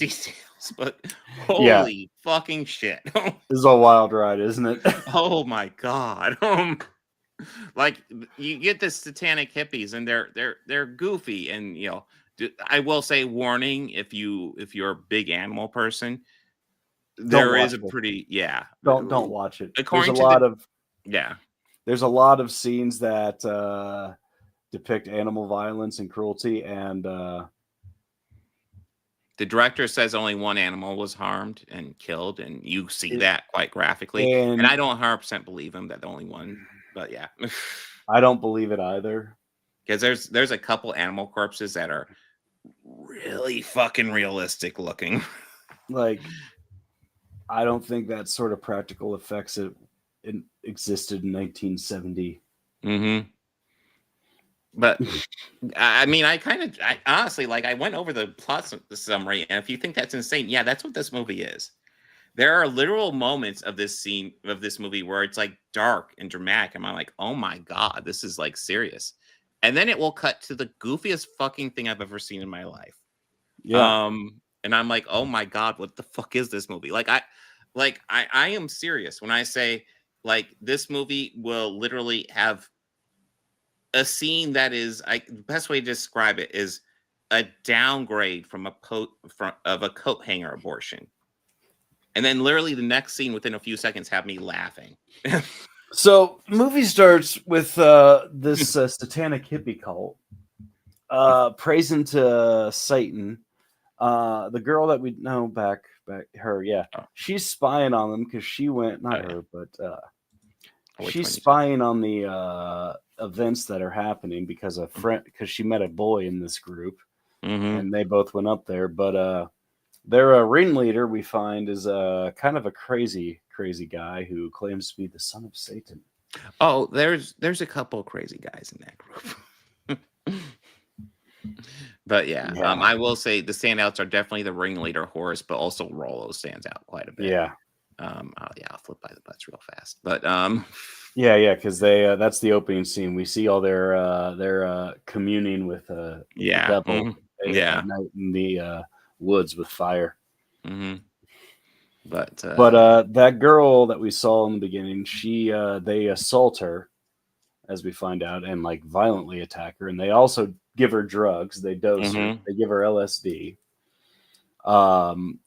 but holy fucking shit. This is a wild ride, isn't it? Oh my god. Like you get this satanic hippies and they're goofy, and you know, I will say warning if you're a big animal person, there is a pretty Don't watch it. According There's a lot of yeah. There's a lot of scenes that depict animal violence and cruelty, and the director says only one animal was harmed and killed, and you see that quite graphically. And I don't 100% believe him that the only one, but yeah. I don't believe it either. Because there's a couple animal corpses that are really fucking realistic looking. Like, I don't think that sort of practical effects existed in 1970. Mm-hmm. But I mean, I honestly, like, I went over the plot summary, and if you think that's insane, yeah, that's what this movie is. There are literal moments of this movie where it's like dark and dramatic, and I'm like, oh my god, this is like serious. And then it will cut to the goofiest fucking thing I've ever seen in my life. Yeah. And I'm like, oh my god, what the fuck is this movie? I am serious when I say, like, this movie will literally have a scene that is, the best way to describe it is a downgrade from a coat hanger abortion. And then literally the next scene within a few seconds have me laughing. So movie starts with this satanic hippie cult praising to Satan. The girl that we know back her, she's spying on them because she went, she's spying on the events that are happening because she met a boy in this group, and they both went up there. But their ringleader, we find, is kind of a crazy guy who claims to be the son of Satan. Oh, there's a couple of crazy guys in that group. But yeah, I will say the standouts are definitely the ringleader Horace, but also Rollo stands out quite a bit. Yeah. I'll flip by the butts real fast. But because that's the opening scene. We see all their communing with the devil at night in the woods with fire. Mm-hmm. But that girl that we saw in the beginning, they assault her, as we find out, and like violently attack her, and they also give her drugs. They dose her. They give her LSD.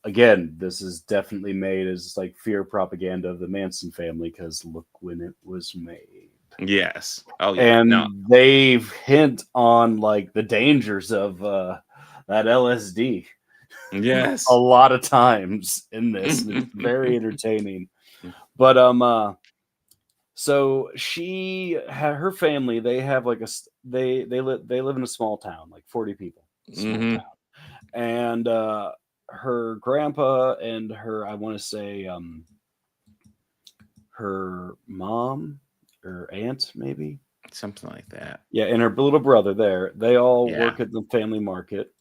Again, this is definitely made as like fear propaganda of the Manson family, because look when it was made. Yes. Oh yeah. And they hint on like the dangers of that LSD. Yes. A lot of times in this. It's very entertaining. But so her family, they have like they live in a small town, like 40 people. Small town. And her grandpa and her, I want to say her mom or aunt, maybe something like that. Yeah, and her little brother there, they all work at the family market.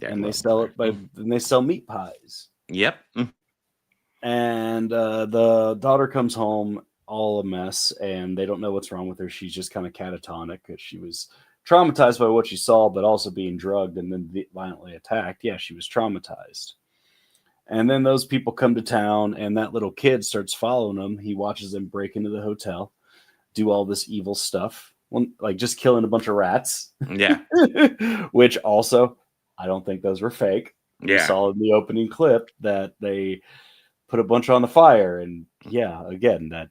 And they sell they sell meat pies. Yep. And the daughter comes home all a mess, and they don't know what's wrong with her. She's just kind of catatonic because she was traumatized by what she saw, but also being drugged and then violently attacked. Yeah, she was traumatized. And then those people come to town, and that little kid starts following them. He watches them break into the hotel, do all this evil stuff, like just killing a bunch of rats. Yeah. Which also, I don't think those were fake. Yeah. We saw in the opening clip that they put a bunch on the fire, and again that.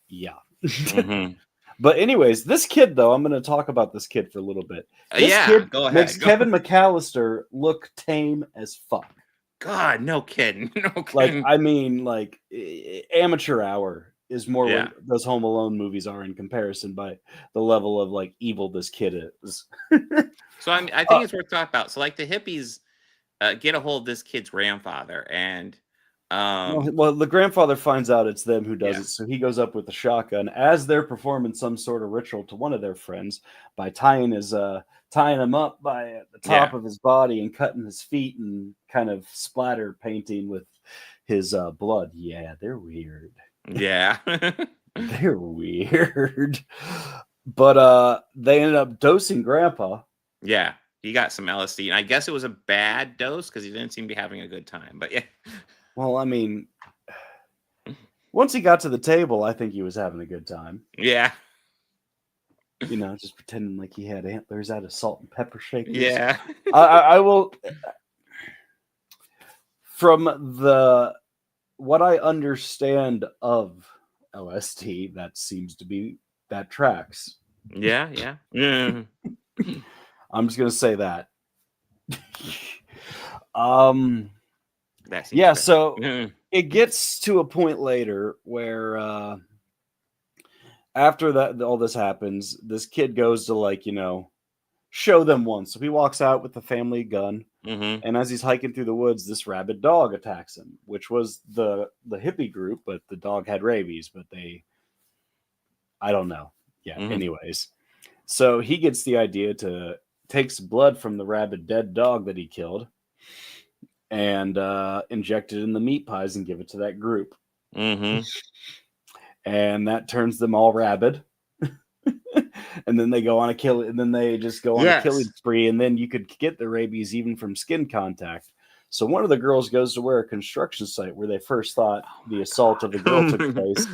Yeah. Mm-hmm. But anyways, this kid though, I'm going to talk about this kid for a little bit. This kid go ahead. makes Kevin McAllister look tame as fuck. God, no kidding. No kidding. Like, I mean, like Amateur Hour is more Yeah. what those Home Alone movies are in comparison by the level of like evil this kid is. So I think it's worth talking about. So like the hippies get a hold of this kid's grandfather, and well, the grandfather finds out it's them who does it, so he goes up with the shotgun as they're performing some sort of ritual to one of their friends by tying him up by the top of his body and cutting his feet and kind of splatter painting with his blood. Yeah, they're weird. Yeah. They're weird. But they ended up dosing Grandpa. Yeah, he got some LSD, and I guess it was a bad dose because he didn't seem to be having a good time. But yeah. Well, I mean, once he got to the table, I think he was having a good time. Yeah. You know, just pretending like he had antlers out of salt and pepper shakers. Yeah. I will. From what I understand of LSD, that tracks. Yeah, yeah. Yeah. I'm just gonna say that. So it gets to a point later where after that all this happens, this kid goes to show them one. So he walks out with the family gun, and as he's hiking through the woods, this rabid dog attacks him, which was the hippie group, but the dog had rabies, but I don't know. Yeah. Anyways, so he gets the idea to take some blood from the rabid dead dog that he killed and inject it in the meat pies and give it to that group. And that turns them all rabid. And then they go on a kill, and then they just go on a killing spree, and then you could get the rabies even from skin contact. So one of the girls goes to where a construction site where they first thought the assault of the girl took place,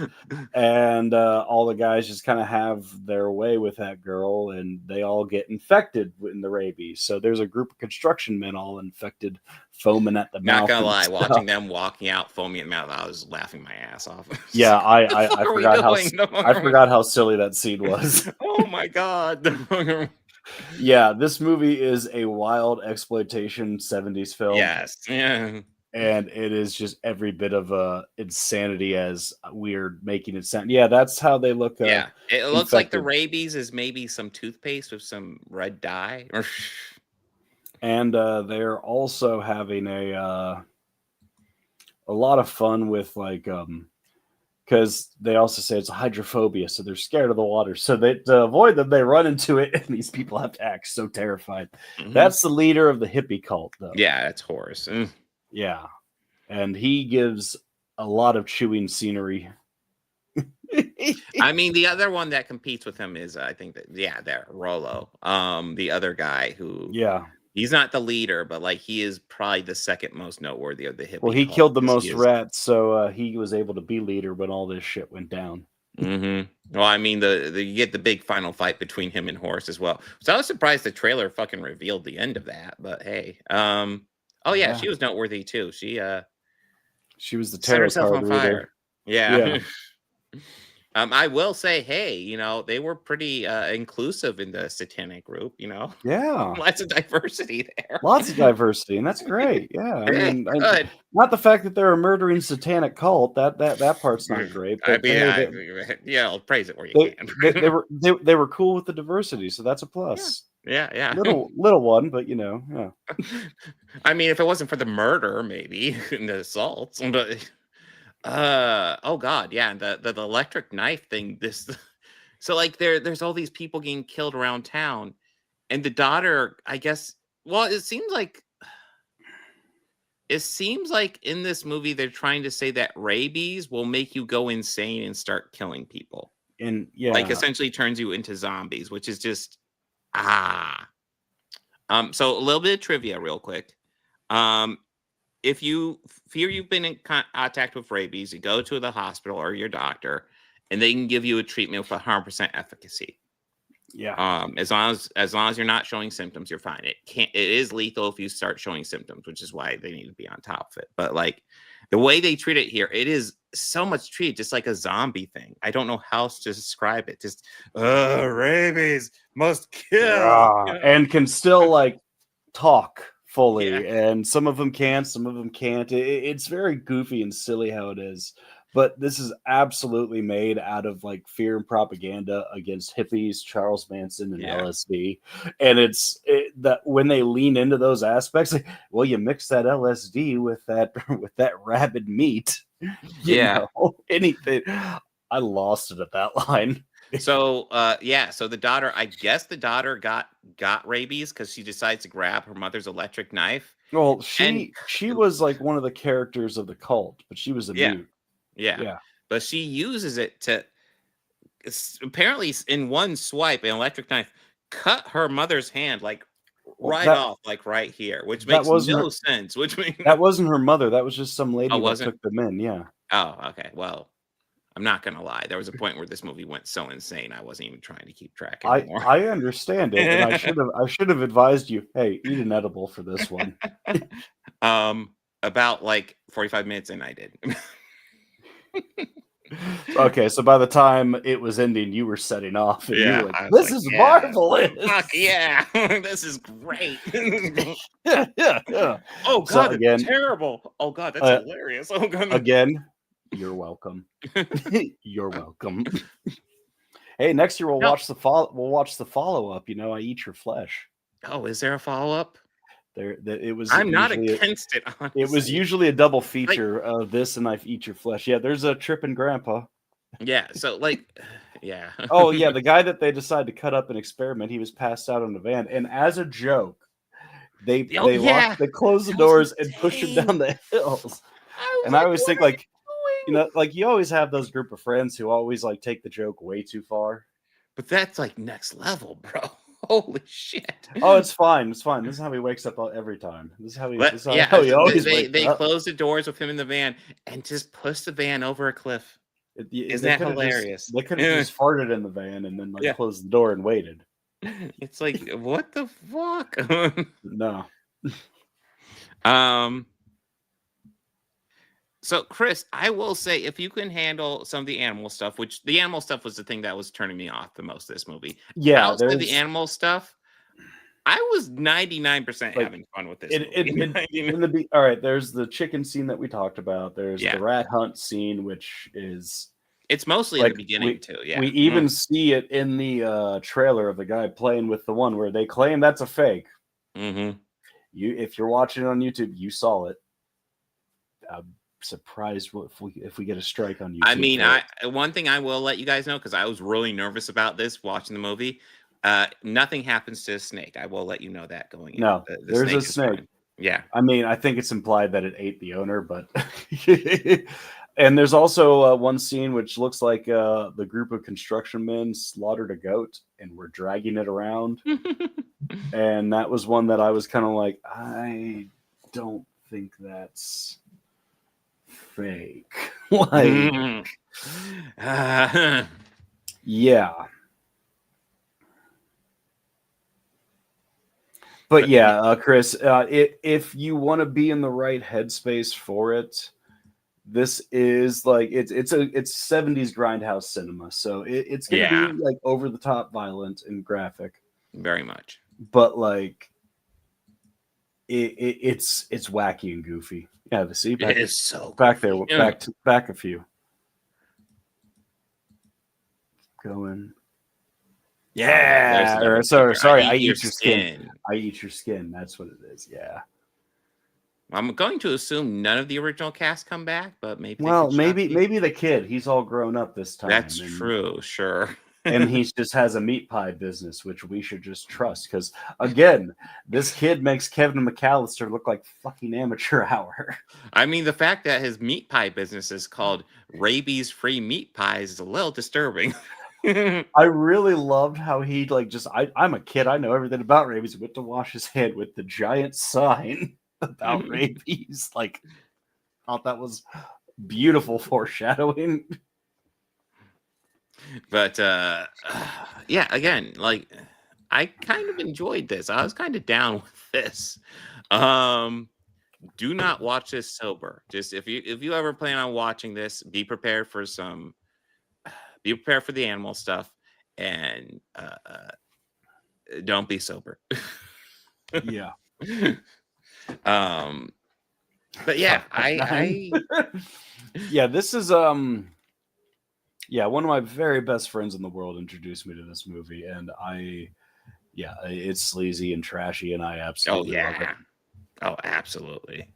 and all the guys just kind of have their way with that girl, and they all get infected in the rabies. So there's a group of construction men all infected, foaming at the mouth. Not gonna lie, watching them walking out foaming at the mouth, I was laughing my ass off. Yeah, I forgot how silly that scene was. Oh my god. Yeah, this movie is a wild exploitation 70s film. Yes. Yeah. And it is just every bit of insanity as we're making it sound. Yeah, that's how they look. Yeah, it looks like the rabies is maybe some toothpaste with some red dye. And they're also having a lot of fun with because they also say it's a hydrophobia, so they're scared of the water. So to avoid them, they run into it, and these people have to act so terrified. That's the leader of the hippie cult, though. Yeah, that's Horace. Yeah, and he gives a lot of chewing scenery. I mean, the other one that competes with him is, I think there, Rollo. The other guy who, he's not the leader, but he is probably the second most noteworthy of the hippie. Well, he killed the most rats, so he was able to be leader when all this shit went down. Well, I mean, you get the big final fight between him and Horace as well. So I was surprised the trailer fucking revealed the end of that, but hey, she was noteworthy too. She was the tarot card reader. Yeah. I will say, hey, they were pretty inclusive in the satanic group, Yeah. Lots of diversity there. Lots of diversity, and that's great. Yeah. I mean, not the fact that they're a murdering satanic cult. That part's not great. But I'll praise it where you can. They were cool with the diversity, so that's a plus. Yeah. Little one, but yeah. I mean, if it wasn't for the murder, maybe, and the assaults, but oh god, yeah, and the electric knife thing, so there's all these people getting killed around town, and the daughter, I guess, well, it seems like in this movie they're trying to say that rabies will make you go insane and start killing people, and essentially turns you into zombies, which is just so a little bit of trivia real quick. If you fear you've been in contact with rabies, you go to the hospital or your doctor, and they can give you a treatment with 100% efficacy. Yeah. As long as you're not showing symptoms, you're fine. It is lethal if you start showing symptoms, which is why they need to be on top of it. But The way they treat it here, it is so much treated just like a zombie thing. I don't know how else to describe it. Just rabies must kill. And can still like talk fully, and some of them can, some of them can't. It's very goofy and silly how it is, but this is absolutely made out of like fear and propaganda against hippies, Charles Manson, and LSD. And that when they lean into those aspects, like, well, you mix that LSD with that rabid meat, you know, anything. I lost it at that line. So so the daughter, I guess the daughter got rabies because she decides to grab her mother's electric knife. Well, she was like one of the characters of the cult, but she was a mute. Yeah. But she uses it to apparently in one swipe, an electric knife cut her mother's hand like off, like right here, which makes no sense. Which means that wasn't her mother. That was just some lady that took them in. Yeah. Oh, okay. Well, I'm not gonna lie. There was a point where this movie went so insane, I wasn't even trying to keep track anymore. I understand it, and I should have advised you. Hey, eat an edible for this one. About like 45 minutes in, I did. Okay, so by the time it was ending, you were setting off. And you were like, this is marvelous. Fuck yeah, this is great. yeah. Oh god, so again, terrible. Oh god, that's hilarious. Oh god. Again, you're welcome. You're welcome. Hey, next year we'll watch the follow up. You know, I Eat Your Flesh. Oh, is there a follow up? It was. I'm not against it. Honestly. It was usually a double feature of this and I Eat Your Flesh. Yeah, there's a Trippin' Grandpa. Yeah, so like, yeah. Oh yeah, the guy that they decided to cut up and experiment, he was passed out on the van, and as a joke, they closed the doors and pushed him down the hills. I always think like, you know, like you always have those group of friends who always like take the joke way too far. But that's like next level, bro. Holy shit! Oh, it's fine. It's fine. This is how he wakes up every time. This is how he. He always they close the doors with him in the van and just push the van over a cliff. Isn't that hilarious? They could have just farted in the van and then like closed the door and waited. It's like what the fuck? No. So, Chris, I will say, if you can handle some of the animal stuff, which the animal stuff was the thing that was turning me off the most this movie. Yeah, outside the animal stuff, I was 99% having fun with this movie. All right, there's the chicken scene that we talked about. There's the rat hunt scene, which is it's mostly in the beginning too. Yeah, we even see it in the trailer of the guy playing with the one where they claim that's a fake. Mm-hmm. If you're watching it on YouTube, you saw it. Surprised if we get a strike on YouTube. I mean, one thing I will let you guys know, because I was really nervous about this watching the movie. Nothing happens to a snake. I will let you know that going in. No, there's a snake. Yeah. I mean, I think it's implied that it ate the owner, but and there's also one scene which looks like the group of construction men slaughtered a goat and were dragging it around. And that was one that I was kind of like, I don't think that's fake. Like, yeah. But yeah, Chris, if you want to be in the right headspace for it, this is like it's 70s grindhouse cinema, so it's gonna be like over the top, violent, and graphic, very much. But like, it's wacky and goofy. Yeah, the see back, it is so back there, back a few. Going. Yeah. Sorry. I eat your skin. I eat your skin. That's what it is. Yeah. I'm going to assume none of the original cast come back, but maybe. Well, maybe the kid. He's all grown up this time. That's true. Sure. And he just has a meat pie business, which we should just trust. Because again, this kid makes Kevin McAllister look like fucking amateur hour. I mean, the fact that his meat pie business is called rabies-free meat pies is a little disturbing. I really loved how he like I'm a kid, I know everything about rabies. He went to wash his head with the giant sign about rabies. Like, thought that was beautiful foreshadowing. But yeah, again, like I kind of enjoyed this. I was kind of down with this. Do not watch this sober. Just if you ever plan on watching this, be prepared for the animal stuff, and don't be sober. Yeah. But yeah, I yeah, this is yeah, one of my very best friends in the world introduced me to this movie, and it's sleazy and trashy, and I absolutely love it. Oh, absolutely.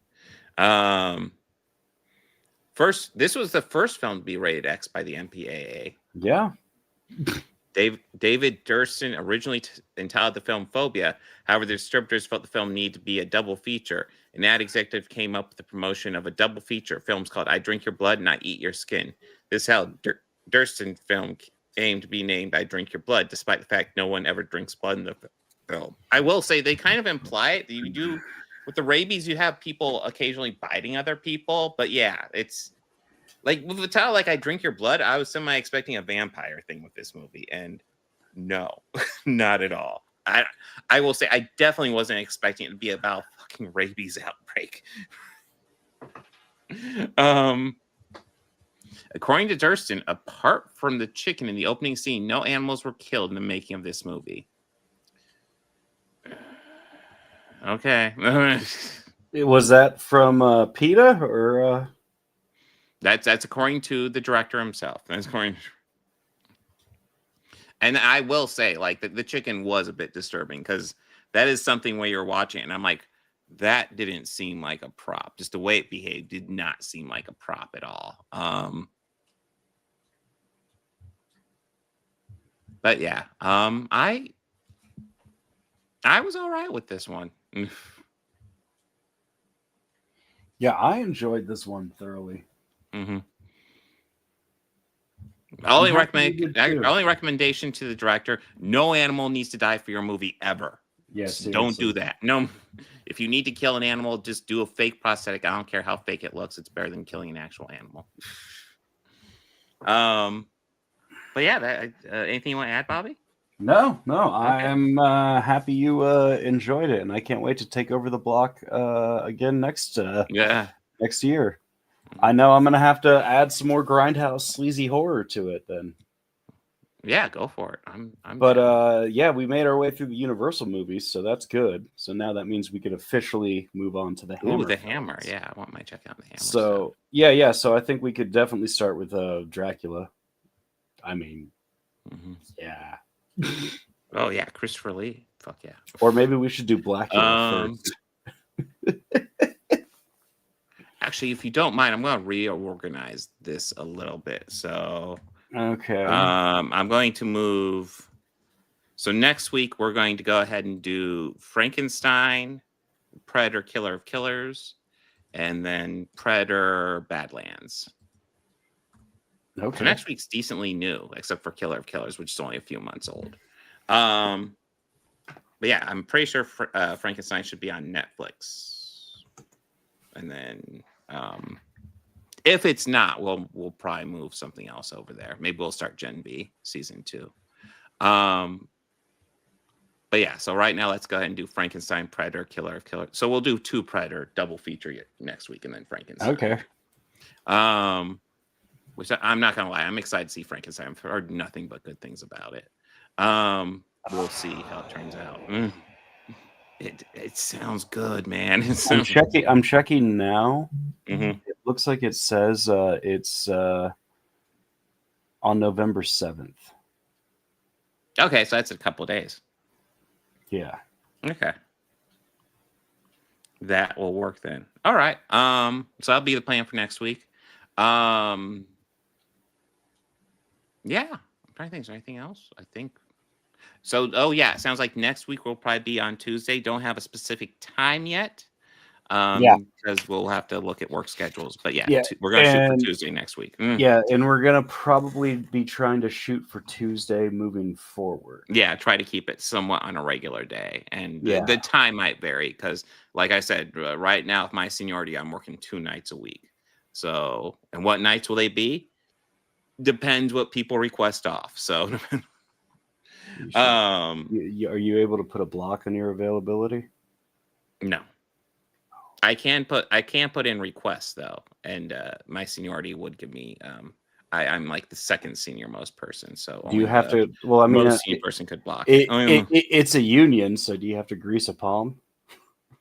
This was the first film to be rated X by the MPAA. Yeah. David Durston originally entitled the film Phobia. However, the distributors felt the film needed to be a double feature. An ad executive came up with the promotion of a double feature films called I Drink Your Blood and I Eat Your Skin. This held Durston film aimed to be named I Drink Your Blood, despite the fact no one ever drinks blood in the film. I will say they kind of imply it. You do with the rabies, you have people occasionally biting other people, but yeah, it's like with the title, like I Drink Your Blood, I was semi expecting a vampire thing with this movie, and no, not at all. I will say I definitely wasn't expecting it to be about a fucking rabies outbreak. According to Durston, apart from the chicken in the opening scene, no animals were killed in the making of this movie. Okay. Was that from PETA or? That's according to the director himself. That's according. And I will say, like the chicken was a bit disturbing because that is something where you're watching, and I'm like, that didn't seem like a prop. Just the way it behaved did not seem like a prop at all. But yeah, I was all right with this one. Yeah, I enjoyed this one thoroughly. Mm-hmm. Only recommendation to the director: no animal needs to die for your movie ever. Yes, don't do that. No, if you need to kill an animal, just do a fake prosthetic. I don't care how fake it looks; it's better than killing an actual animal. But yeah, anything you want to add, Bobby? No. Okay. I am happy you enjoyed it, and I can't wait to take over the block again next year. I know I'm gonna have to add some more grindhouse sleazy horror to it then. Yeah, go for it. But yeah, we made our way through the Universal movies, so that's good. So now that means we can officially move on to the Hammer. Ooh, the Hammer. Yeah, I want my check out the Hammer. So yeah. So I think we could definitely start with Dracula. I mean, yeah. Oh yeah, Christopher Lee. Fuck yeah. Or maybe we should do Blackula first. Actually, if you don't mind, I'm going to reorganize this a little bit. So, okay. I'm going to move. So next week we're going to go ahead and do Frankenstein, Predator, Killer of Killers, and then Predator, Badlands. Okay. So next week's decently new, except for Killer of Killers, which is only a few months old. But yeah, I'm pretty sure Frankenstein should be on Netflix. And then if it's not, we'll probably move something else over there. Maybe we'll start Gen B season 2. But yeah, so right now let's go ahead and do Frankenstein, Predator, Killer of Killers. So we'll do 2 Predator double feature next week, and then Frankenstein. Okay. Which I'm not gonna lie, I'm excited to see Frankenstein. I've heard nothing but good things about it. We'll see how it turns out. It sounds good, man. I'm checking now. Mm-hmm. It looks like it says it's on November 7th. Okay, so that's a couple of days. Yeah. Okay. That will work then. All right. So that'll be the plan for next week. Yeah. I'm trying to think. Is there anything else? I think. So, it sounds like next week will probably be on Tuesday. Don't have a specific time yet. Because we'll have to look at work schedules. But we're going to shoot for Tuesday next week. Yeah, and we're going to probably be trying to shoot for Tuesday moving forward. Yeah, try to keep it somewhat on a regular day. And the time might vary because, like I said, right now with my seniority, I'm working 2 nights a week. So, and what nights will they be? Depends what people request off. So, are you able to put a block on your availability? No. I can put in requests though, and my seniority would give me. I'm like the second senior most person, so Do you have to? Well, I mean, most senior person could block it. It's a union, so do you have to grease a palm?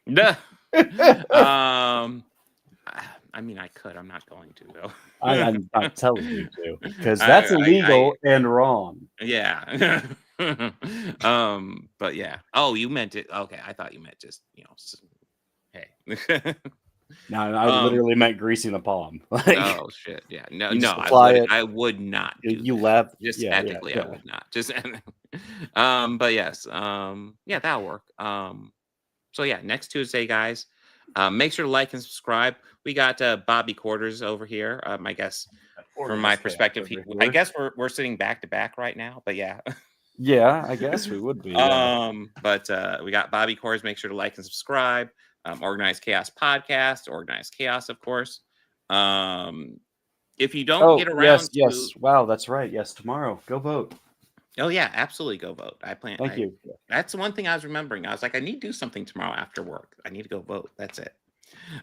No. I mean, I could. I'm not going to though. I'm not telling you to, because that's illegal and wrong. Yeah. But yeah. Oh, you meant it. Okay, I thought you meant just hey. No, I literally meant greasing the palm. Oh shit! Yeah, no, I would not. You laugh. Just technically, I would not. Just, but yes, yeah, that'll work. So yeah, next Tuesday, guys. Make sure to like and subscribe. We got Bobby Quarters over here. I guess from my perspective, I guess we're sitting back to back right now. But yeah. Yeah, I guess we would be. Yeah. But we got Bobby Quarters. Make sure to like and subscribe. Organized Chaos Podcast, Organized Chaos, of course. If you don't get around yes. Wow, that's right. Yes, tomorrow. Go vote. Oh yeah, absolutely go vote. Thank you. That's one thing I was remembering. I was like, I need to do something tomorrow after work. I need to go vote. That's it.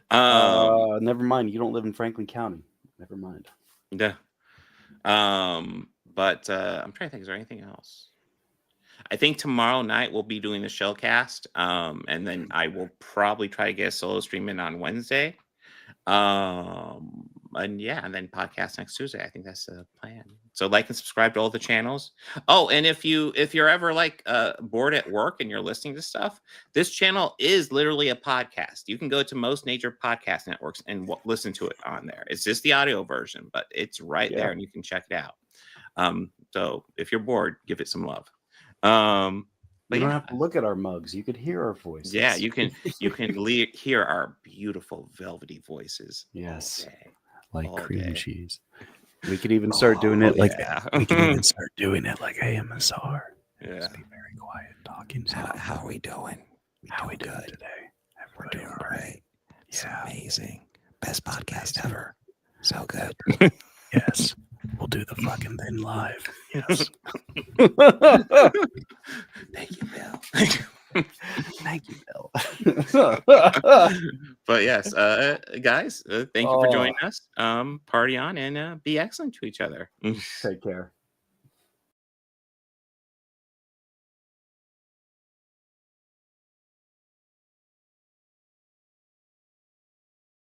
Never mind. You don't live in Franklin County. Never mind. Yeah. But I'm trying to think, is there anything else? I think tomorrow night we'll be doing the Shellcast. And then I will probably try to get a solo stream in on Wednesday. And then podcast next Tuesday. I think that's the plan. So like and subscribe to all the channels. Oh, and if you're ever like bored at work and you're listening to stuff, this channel is literally a podcast. You can go to most major podcast networks and listen to it on there. It's just the audio version, but it's right there and you can check it out. So if you're bored, give it some love. You don't have to look at our mugs. You could hear our voices. Yeah, you can hear our beautiful velvety voices. Yes, like cream cheese. We could even start doing it like we can even start doing it like AMSR. Yeah, just be very quiet talking. How are we doing? How are we doing today? We're doing great. It's amazing. Best podcast ever. So good. Yes. We'll do the fucking thing live. Yes. Thank you, Bill. Thank you, Bill. But yes, guys, thank you for joining us. Party on and be excellent to each other. Take care.